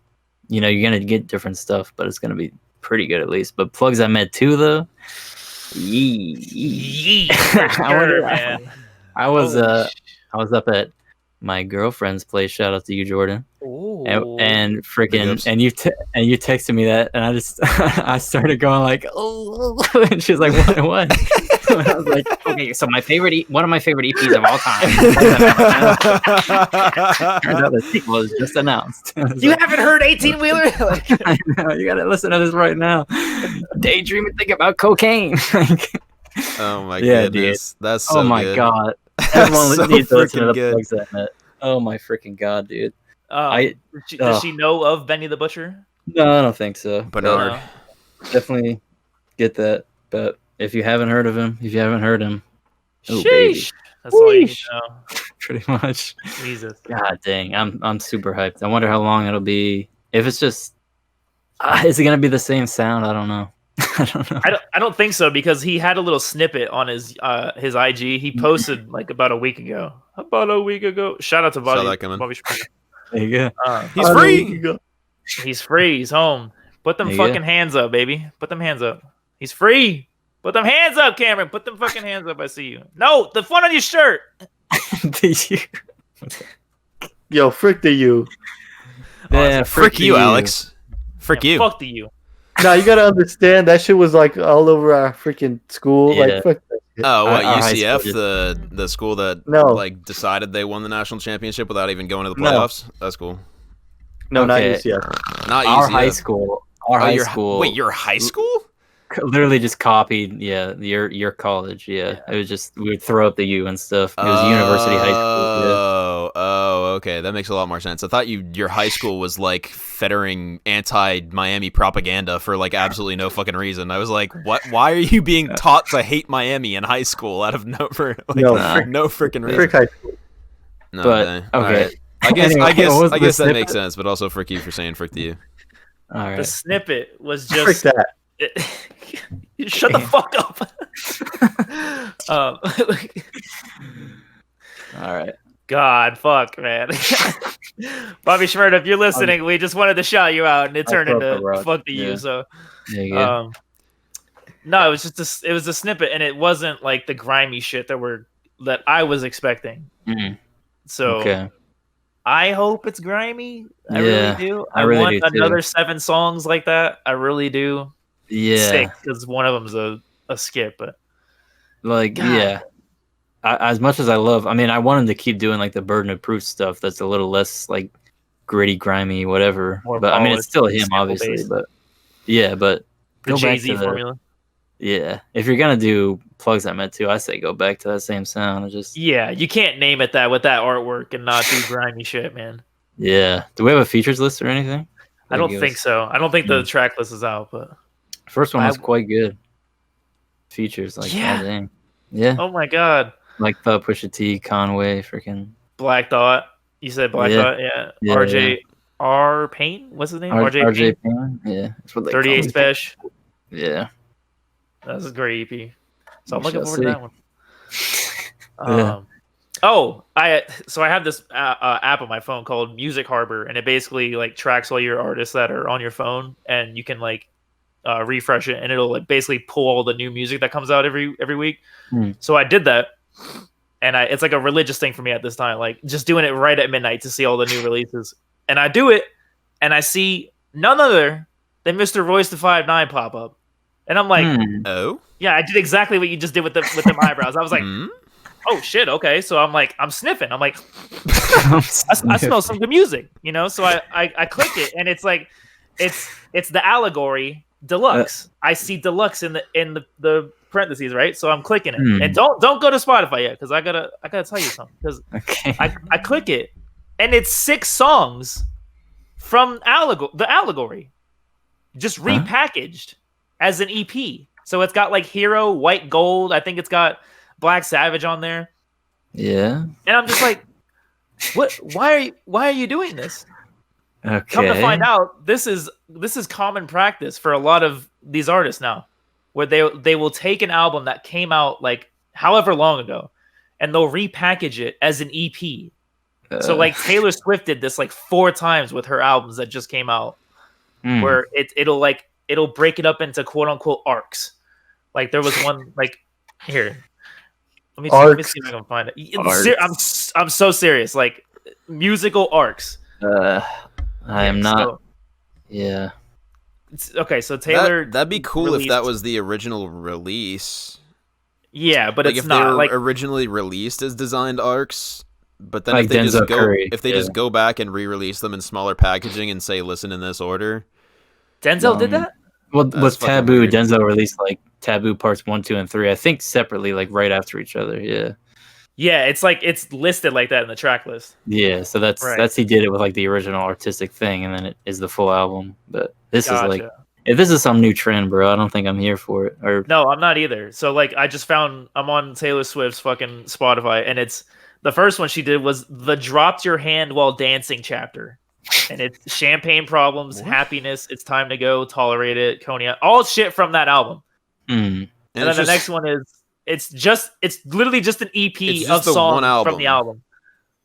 you're gonna get different stuff, but it's gonna be pretty good at least. But Plugs I Met Too, though, yee. For I sure, wonder- man. I was Oh, I was up at my girlfriend's place. Shout out to you, Jordan. Ooh. And Big freaking ups. and you texted me that, and I just I started going like, oh, and she's like, what? And I was like, okay, so one of my favorite EPs of all time. Turns out the sequel was just announced. I was You like, haven't heard 18 Wheeler? I know, you gotta listen to this right now. Daydream and think about cocaine. Oh my Yeah, goodness. That's so oh my good. god. That's Everyone so needs to listen to freaking the good. Plugs That Met. Oh my freaking god, dude. Does she know of Benny the Butcher? No, I don't think so. Bernard. Definitely get that. But if you haven't heard of him, oh Sheesh. baby, That's all you need to know. pretty much. Jesus. God dang, I'm super hyped. I wonder how long it'll be. If it's just, is it gonna be the same sound? I don't know. I don't know. I don't think so because he had a little snippet on his IG. He posted like about a week ago. Shout out to Saw that coming. Bobby Schmurda. There you go. He's free. He's free. He's home. Put them There you fucking hands up, baby. Put them hands up. He's free. Put them hands up, Cameron. Put them fucking hands up. I see you. No, the one on your shirt. Yo, frick to you. Yeah, Frick you, Alex. Frick you. Fuck to you. Now you gotta understand that shit was like all over our freaking school. Yeah. Like, fuck that shit. Oh, what, Our high UCF, school the school that No. like decided they won the national championship without even going to the No. playoffs? That's cool. No, not Okay. UCF. Not Our UCF. high school. Our Oh, high your- school. Wait, your high school? Literally just copied. Yeah, your college. Yeah, it was just we would throw up the U and stuff. It was University High School. Oh, okay. That makes a lot more sense. I thought your high school was like fettering anti-Miami propaganda for like absolutely no fucking reason. I was like, what? Why are you being taught to hate Miami in high school out of no freaking reason? Frick high school. No, But, okay. okay. Alright. I guess Anyway, I guess what was I the guess that snippet? makes sense, but also frick you for saying frick to you. Yeah. All The right. snippet was Frick just. that. Shut the fuck up. All right. God, fuck, man. Bobby Schmurda, if you're listening, we just wanted to shout you out, and it turned I'll throw up into a rock. fuck to Yeah. you. So, There you go. no, it was just it was a snippet, and it wasn't like the grimy shit that I was expecting. Mm, So, okay. I hope it's grimy. I Yeah, really do. I I really want do, too. another 7 songs like that. I really do. Yeah. 6, because one of them's a skip, but Like, God. yeah. As much as I want him to keep doing like the burden of proof stuff that's a little less like gritty, grimy, whatever. More But I mean, it's still him, sample obviously. based. But yeah, but the go back Jay-Z to the- formula. yeah, if you're gonna do plugs I meant to, I say go back to that same sound. Just Yeah, you can't name it that with that artwork and not do grimy shit, man. yeah. Do we have a features list or anything? I don't think so. I don't think the Mm. track list is out, but First one was I- quite good. Features like Yeah. oh, dang. Yeah, oh my god, like Pusha T, Conway, freaking Black Dot. You said Black Yeah. Dot, yeah. Yeah, RJ R Payne, what's his name? RJ Payne. Yeah, that's what they call 38 him. Special. Yeah. That's a great EP. So I'm We looking shall forward to that one. Yeah. I have this app on my phone called Music Harbor, and it basically like tracks all your artists that are on your phone, and you can like refresh it, and it'll like basically pull all the new music that comes out every week. Hmm. So I did that, and it's like a religious thing for me at this time, like just doing it right at midnight to see all the new releases. And I do it, and I see none other than Mr. Royce the 5'9" pop up, and I'm like, Oh? yeah, I did exactly what you just did with them eyebrows. I was like, Hmm? oh shit, okay. So I'm sniffing. I'm like, I smell some good music, you know. So I click it, and it's like, it's the Allegory Deluxe. I see Deluxe in the parentheses, right? So I'm clicking it, and don't go to Spotify yet, because I gotta tell you something. Because Okay. I click it, and it's 6 songs from the Allegory, just repackaged as an EP. So it's got like Hero, White Gold. I think it's got Black Savage on there. Yeah. And I'm just like, what? Why are you doing this? Okay. Come to find out, this is common practice for a lot of these artists now, where they will take an album that came out like however long ago, and they'll repackage it as an EP. So like Taylor Swift did this like 4 times with her albums that just came out, where it'll break it up into quote unquote arcs. Like there was one like here. Let me see if I can find it. I'm so serious. Like musical arcs. I am not. So, Yeah. okay, so Taylor. That'd be cool released, if that was the original release. Yeah, but Like it's if they not were like originally released as designed arcs, but then Like if they just Denzel go Curry, just go back and re-release them in smaller packaging and say listen in this order. Denzel did that. Well, That's with fucking Taboo, weird. Denzel released like Taboo parts 1, 2, and 3. I think separately, like right after each other. Yeah. Yeah, it's like it's listed like that in the track list. Yeah, so that's he did it with like the original artistic thing, and then it is the full album. But this is like, if this is some new trend, bro, I don't think I'm here for it. Or no, I'm not either. So like, I just found I'm on Taylor Swift's fucking Spotify, and it's the first one she did was the "Dropped Your Hand While Dancing" chapter, and it's champagne problems, happiness, it's time to go, tolerate it, cognac, all shit from that album. And then the next one is. It's literally just an EP of songs from the album.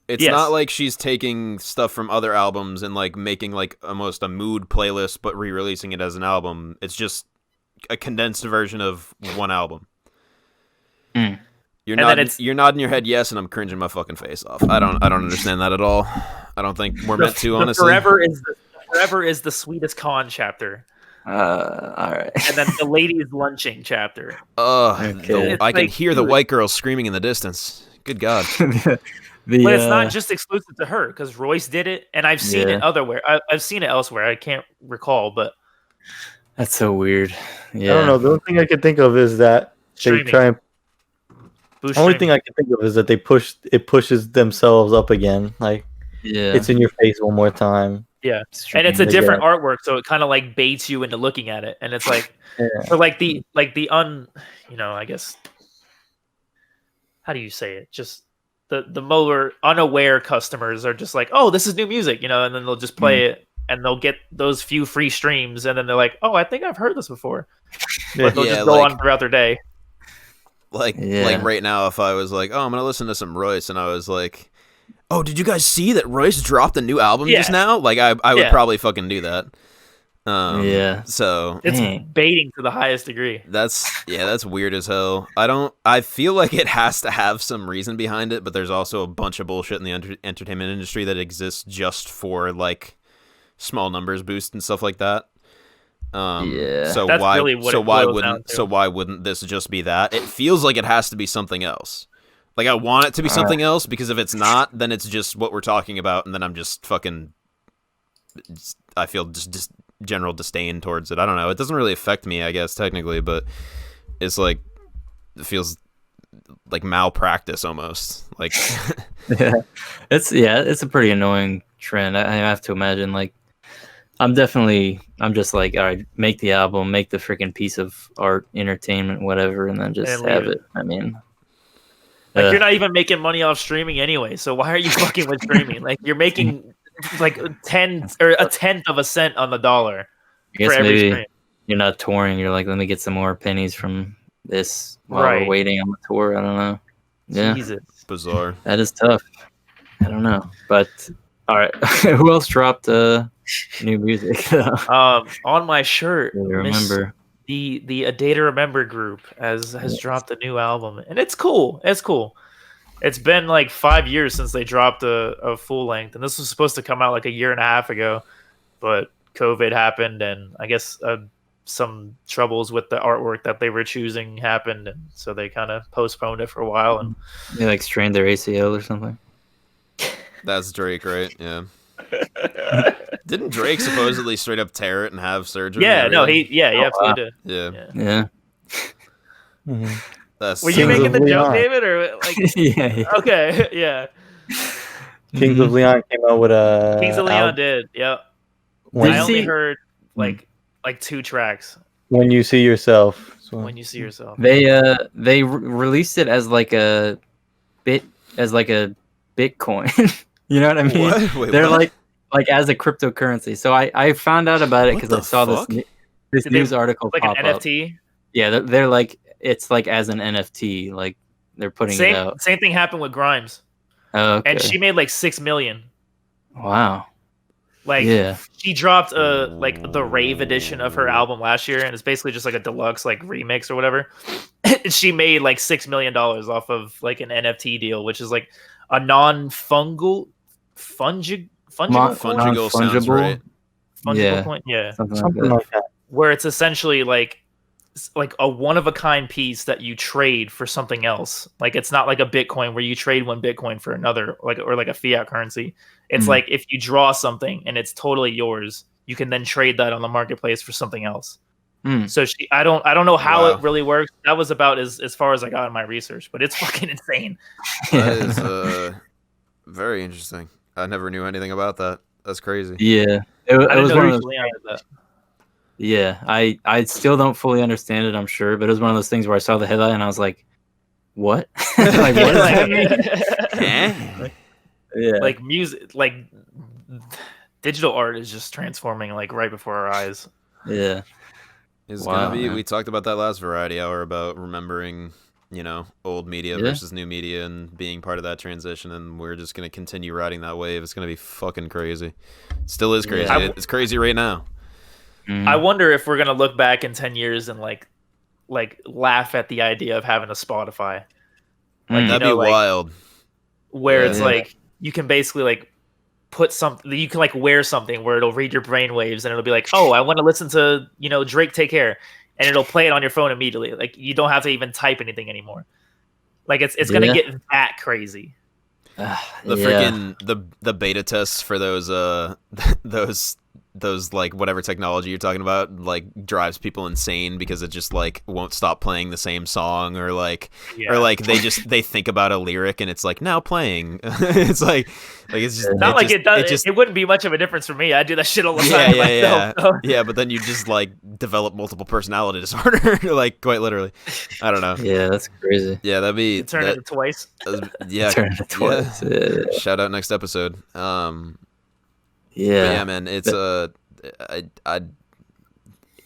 It's not like she's taking stuff from other albums and like making like almost a mood playlist, but re-releasing it as an album. It's just a condensed version of one album. You're nodding your head yes, and I'm cringing my fucking face off. I don't understand that at all. I don't think we're meant to, honestly. Forever is the Sweetest Con chapter. All right. And then the ladies lunching chapter. Okay. I can hear the white girls screaming in the distance. Good God. But it's not just exclusive to her, because Royce did it, and I've seen it I've seen it elsewhere. I can't recall, but that's so weird. Yeah. I don't know. The only thing I can think of is that they try and. The only thing I can think of is that it pushes themselves up again. Like, it's in your face one more time. Yeah, and it's a different artwork, so it kind of like baits you into looking at it, and it's like, for like the I guess, how do you say it? Just the more unaware customers are just like, oh, this is new music, and then they'll just play it, and they'll get those few free streams, and then they're like, oh, I think I've heard this before, but they'll just go on throughout their day. Like right now, if I was like, oh, I'm gonna listen to some Royce, and I was like, oh, did you guys see that Royce dropped a new album just now? Like, I would probably fucking do that. So it's baiting to the highest degree. That's weird as hell. I feel like it has to have some reason behind it, but there's also a bunch of bullshit in the entertainment industry that exists just for like small numbers boost and stuff like that. So that's why wouldn't this just be that? It feels like it has to be something else. Like, I want it to be something else, because if it's not, then it's just what we're talking about, and then I'm just fucking... I feel just general disdain towards it. I don't know. It doesn't really affect me, I guess, technically, but it's like... It feels like malpractice, almost. Like... It's a pretty annoying trend. I have to imagine, like... I'm just like, all right, make the album, make the freaking piece of art, entertainment, whatever, and then just have it. I mean... Like, you're not even making money off streaming anyway, so why are you fucking with streaming? Like, you're making like a tenth of a cent on the dollar. I guess maybe stream. You're not touring. You're like, let me get some more pennies from this while we're waiting on the tour. I don't know. Yeah, Jesus. Bizarre. That is tough. I don't know, but all right. Who else dropped new music? On my shirt. I remember. The A Day to Remember group has dropped a new album, and it's cool. It's been like 5 years since they dropped a full length, and this was supposed to come out like a year and a half ago, but COVID happened, and I guess some troubles with the artwork that they were choosing happened, and so they kind of postponed it for a while. And they like strained their ACL or something. That's Drake, right? Yeah. Didn't Drake supposedly straight up tear it and have surgery? Yeah, no, he absolutely did. Yeah. That's were you making the joke, David, or like? Yeah. Okay, yeah. Kings of Leon came out with a. Kings of Leon did, yeah. I only heard like 2 tracks. When You See Yourself. When You See Yourself. They released it as like a Bitcoin. You know what I mean? Wait, they're like as a cryptocurrency. So I found out about it because I saw this news article like pop an NFT. Up. Yeah, they're like, it's like as an NFT, like they're putting it out. Same thing happened with Grimes. Oh, okay. And she made like $6 million. Wow. Like, she dropped like the rave edition of her album last year, and it's basically just like a deluxe like remix or whatever. She made like $6 million off of like an NFT deal, which is like a non-fungible sounds right. Fungible coin, yeah, something like that. Where it's essentially like a one-of-a-kind piece that you trade for something else. Like, it's not like a Bitcoin where you trade one Bitcoin for another, or like a fiat currency. It's like if you draw something and it's totally yours, you can then trade that on the marketplace for something else. So I don't know how Wow. it really works. That was about as far as I got in my research, but it's fucking insane. That is very interesting. I never knew anything about that. That's crazy. Yeah, I it didn't was know one of there those. was that. Yeah, I still don't fully understand it, I'm sure, but it was one of those things where I saw the headline and I was like, "What? Like, what does that mean?" Yeah, Like music, like digital art is just transforming like right before our eyes. yeah. It's Wow, gonna be. man. We talked about that last variety hour about remembering, old media Yeah. versus new media and being part of that transition, and we're just gonna continue riding that wave. It's gonna be fucking crazy. It still is crazy. Yeah. It's crazy right now. I wonder if we're gonna look back in 10 years and like laugh at the idea of having a Spotify. Like That'd be wild. Where Yeah. it's like you can basically like put something, you can like wear something where it'll read your brain waves and it'll be like, oh, I want to listen to Drake Take Care, and it'll play it on your phone immediately. Like you don't have to even type anything anymore. Like it's gonna get that crazy. The freaking the beta tests for those those like whatever technology you're talking about like drives people insane because it just like won't stop playing the same song or like they think about a lyric and it's like now playing. It's like it's just not like it does. It wouldn't be much of a difference for me. I do that shit all the time myself. So. Yeah, but then you just like develop multiple personality disorder, like quite literally. I don't know. Yeah, that's crazy. Yeah, that'd be turn it twice. Yeah, turn it twice. Yeah. Shout out next episode. Yeah, but yeah, man, it's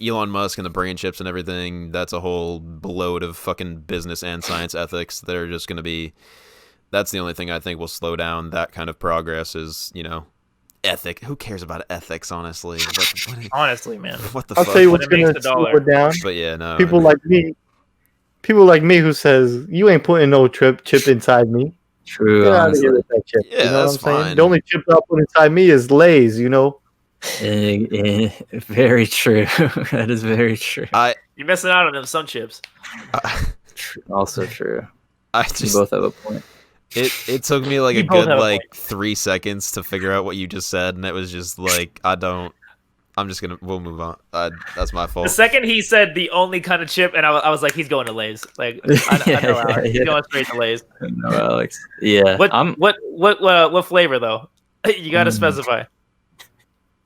Elon Musk and the brain chips and everything. That's a whole bloat of fucking business and science ethics that are just going to be. That's the only thing I think will slow down that kind of progress is ethic. Who cares about ethics, honestly? Honestly, man. What the I'll fuck? tell you what's going to slow it down. But yeah, no. People like me who says you ain't putting no chip inside me. True. Get out of here with that chip. Yeah, you know that's what I'm saying? fine. The only chip I'll put inside me is Lay's. Very true. That is very true. You're missing out on them some chips. Also true. You both have a point. It took me like a good like 3 seconds to figure out what you just said, and it was just like we'll move on. That's my fault. The second he said the only kind of chip, and I was like, he's going to Lay's. Like I know Alex. He's going straight to Lay's. No, Alex. Yeah. What flavor though? You got to specify.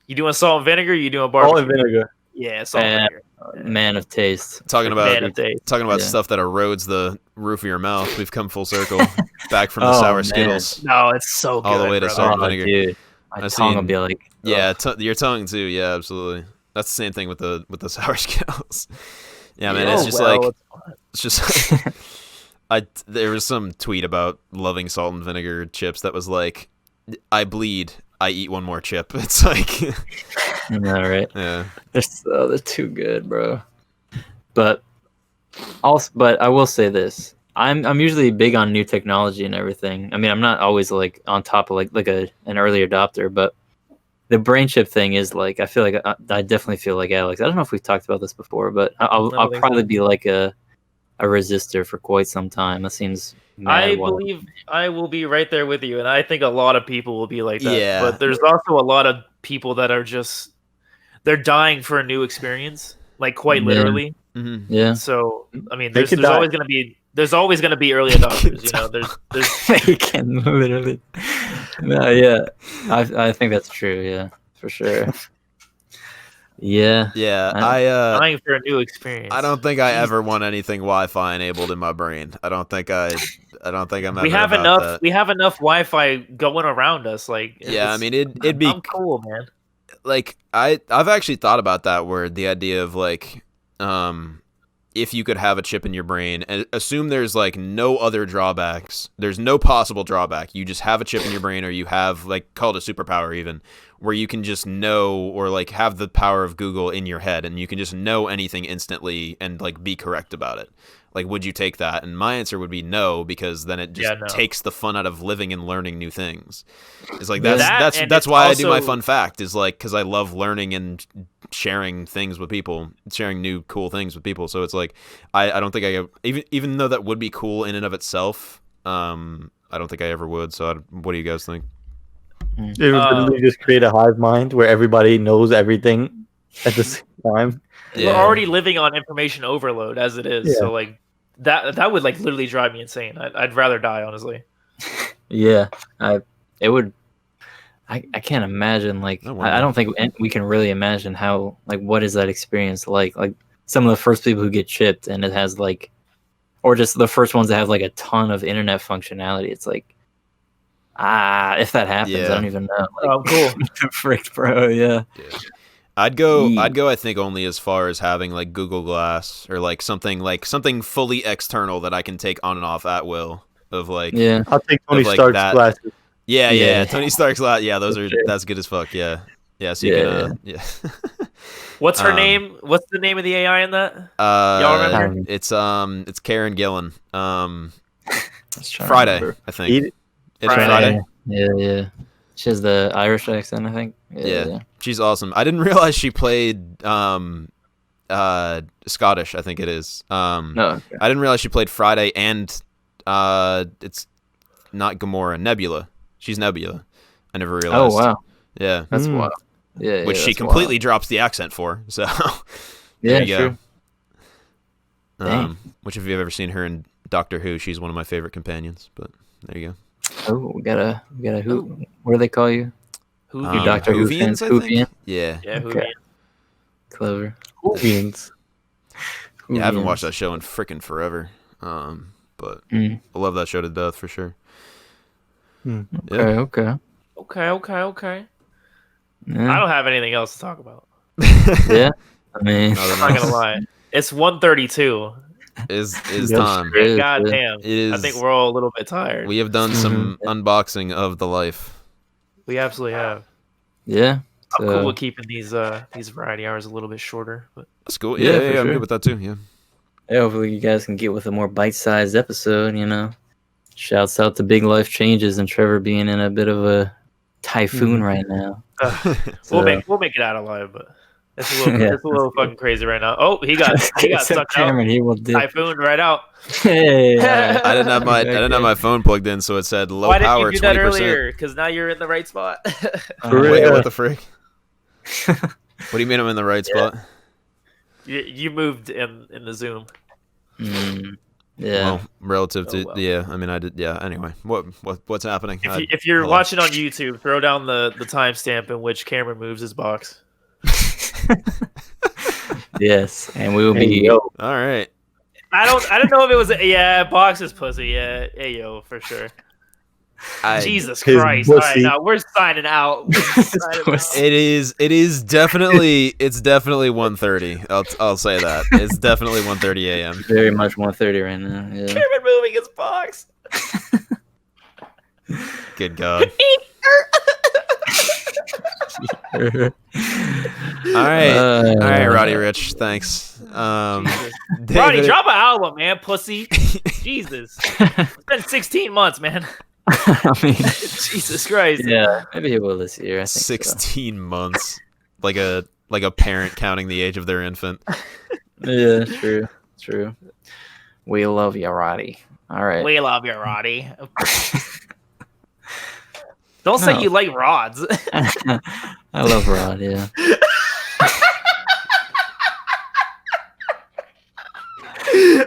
You doing salt and vinegar? Or you doing barbecue? Salt and vinegar. Yeah, salt and vinegar. Man of taste. Talking about stuff that erodes the roof of your mouth. We've come full circle back from the sour Skittles. No, it's so good. All the way to salt and vinegar. Dude. My tongue will be like, yeah, your tongue too. Yeah, absolutely. That's the same thing with the sour Skittles. Yeah, man, it's just there was some tweet about loving salt and vinegar chips that was like, I bleed, I eat one more chip. It's like, yeah, right. Yeah, they're too good, bro. But I will say this. I'm usually big on new technology and everything. I mean, I'm not always like on top of like an early adopter, but the brain chip thing is like, I feel like I definitely feel like Alex. I don't know if we've talked about this before, but I'll probably be like a resistor for quite some time. That seems believe I will be right there with you, and I think a lot of people will be like that. Yeah. But there's also a lot of people that are just they're dying for a new experience, like quite literally. Mm-hmm. Yeah. So I mean, there's always going to be early adopters. There's you can literally. No, yeah, I think that's true. Yeah, for sure. Yeah. dying for a new experience. I don't think I ever want anything Wi-Fi enabled in my brain. I don't think I'm. We have enough. That. We have enough Wi-Fi going around us. Like, yeah, I mean, it'd be cool, man. Like I've actually thought about that. Where the idea of like, if you could have a chip in your brain and assume there's like no other drawbacks, there's no possible drawback. You just have a chip in your brain, or you have like called a superpower even, where you can just know or like have the power of Google in your head and you can just know anything instantly and like be correct about it. Like, would you take that? And my answer would be no, because then it just takes the fun out of living and learning new things. It's like that's why I do my fun fact is like, because I love learning and sharing things with people, sharing new cool things with people. So it's like I don't think even though that would be cool in and of itself, I don't think I ever would. So what do you guys think? It would literally just create a hive mind where everybody knows everything at the same time. We're already living on information overload as it is. So like that would like literally drive me insane. I'd rather die, honestly. Yeah, it would. I can't imagine. Like, I don't think we can really imagine how, like, what is that experience like? Like, some of the first people who get chipped, and it has like, or just the first ones that have like a ton of internet functionality. It's like, if that happens, I don't even know. Like, cool. Frick, bro. Yeah. I'd go. I think only as far as having like Google Glass or like something fully external that I can take on and off at will. Of like, I'll take Tony Stark's glasses. Yeah. Tony Stark's glasses. Yeah, that's good as fuck. Yeah. So you can. What's her name? What's the name of the AI in that? Y'all remember? It's Karen Gillan. Friday, I think. It's Friday. Yeah. She has the Irish accent, I think. Yeah. She's awesome. I didn't realize she played Scottish, I think it is. I didn't realize she played Friday and it's not Gamora, Nebula. She's Nebula. I never realized. Oh wow. Yeah. That's wild. Yeah. Which she completely drops the accent for. So there you go. Which if you've ever seen her in Doctor Who, she's one of my favorite companions. But there you go. Oh, we got a who? What do they call you? Whovians. Doctor Who fans? Whovian? Yeah. Yeah, Whovian. Clever. Whovians. Yeah, I haven't watched that show in freaking forever. But I love that show to death for sure. Okay. Yeah. I don't have anything else to talk about. Yeah. I mean, I'm not gonna lie. It's 1:32. Is time. God damn. I think we're all a little bit tired. We have done some unboxing of the life. We absolutely have. Yeah. I'm cool with keeping these variety hours a little bit shorter. But that's cool. Yeah, I'm good with that too. Yeah. Hopefully you guys can get with a more bite-sized episode, you know. Shouts out to Big Life Changes and Trevor being in a bit of a typhoon right now. We'll make it out alive, but it's a little fucking crazy right now. Oh, he got sucked Cameron, out. He will dip. Typhoon right out. Hey, I didn't have my phone plugged in, so it said low power. Why power. Didn't you do that earlier? Because now you're in the right spot. Wait, what the frick? What do you mean I'm in the right spot? You moved in the Zoom. Yeah. Well, relative to I mean I did. Yeah. Anyway, what's happening? If you're watching on YouTube, throw down the timestamp in which Cameron moves his box. Yes, and we will be. All right. I don't know if it was box is pussy. Yeah, hey yo, for sure. Jesus Christ! All right, now we're signing out. It is definitely 1:30. I'll say that it's definitely 1:30 a.m. Very much 1:30 right now. Yeah. Cameron moving his box. Good God. All right, Roddy Rich. Thanks. Roddy, drop an album, man, pussy. Jesus, it's been 16 months, man. I mean, Jesus Christ. Yeah, maybe he will this year. I think 16 months, like a parent counting the age of their infant. Yeah, true. We love you, Roddy. All right. We love you, Roddy. Don't say you like rods. I love Rod. Yeah.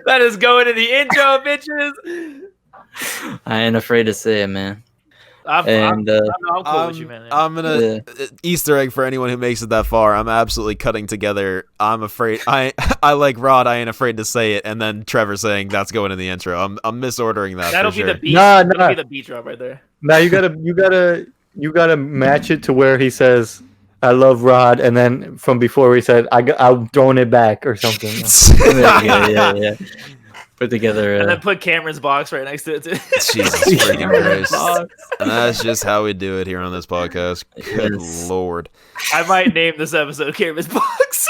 That is going to the intro, bitches. I ain't afraid to say it, man. I'm cool with you, man. I'm gonna Easter egg for anyone who makes it that far. I'm absolutely cutting together. I'm afraid I like Rod. I ain't afraid to say it, and then Trevor saying that's going in the intro. I'm misordering that. That'll for be sure. the beat. That'll be the beat drop right there. Now you gotta match it to where he says, "I love Rod," and then from before he said, "I'm throwing it back" or something. Yeah. Put together, and then put Cameron's box right next to it too. Jesus freaking Christ! And that's just how we do it here on this podcast. Good Lord! I might name this episode Cameron's box.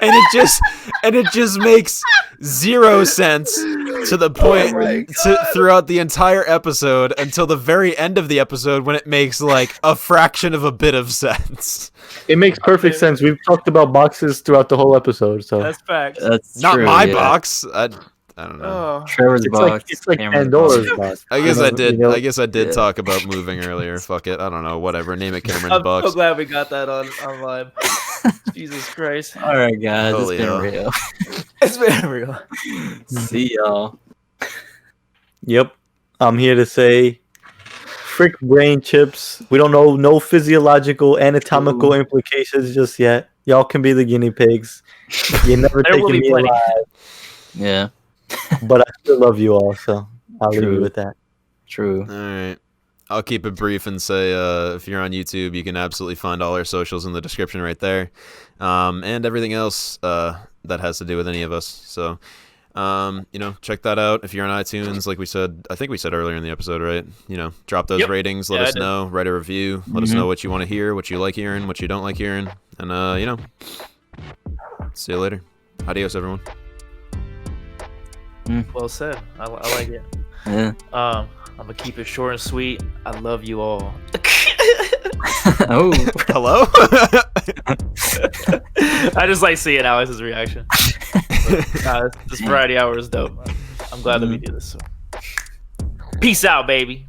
and it just makes zero sense to the point throughout the entire episode until the very end of the episode when it makes like a fraction of a bit of sense. It makes perfect sense. We've talked about boxes throughout the whole episode, so that's facts. That's not true, my box. I don't know. Oh. Trevor's box. It's like Cameron's Pandora's box. box. I guess I did. You know? I guess I did Yeah. talk about moving earlier. Fuck it. I don't know. Whatever. Name it Cameron's I'm box. so glad we got that on live. Jesus Christ. All right, guys. Holy It's been hell. real. It's been real. See y'all. Yep. I'm here to say, frick brain chips. We don't know no physiological, anatomical implications just yet. Y'all can be the guinea pigs. You're never There will taking be me plenty. alive, Yeah. but I still love you all, so I'll leave True. you with that. True. All right. I'll keep it brief and say if you're on YouTube, you can absolutely find all our socials in the description right there, and everything else that has to do with any of us. So, check that out. If you're on iTunes, like we said, I think we said earlier in the episode, right? Drop those ratings. Let us know. Write a review. Let us know what you want to hear, what you like hearing, what you don't like hearing, and see you later. Adios, everyone. Well said. I like it. Yeah. I'm gonna keep it short and sweet. I love you all. Oh. Hello. I just like seeing Alex's reaction. This variety hour is dope. I'm glad that we do this. So. Peace out, baby.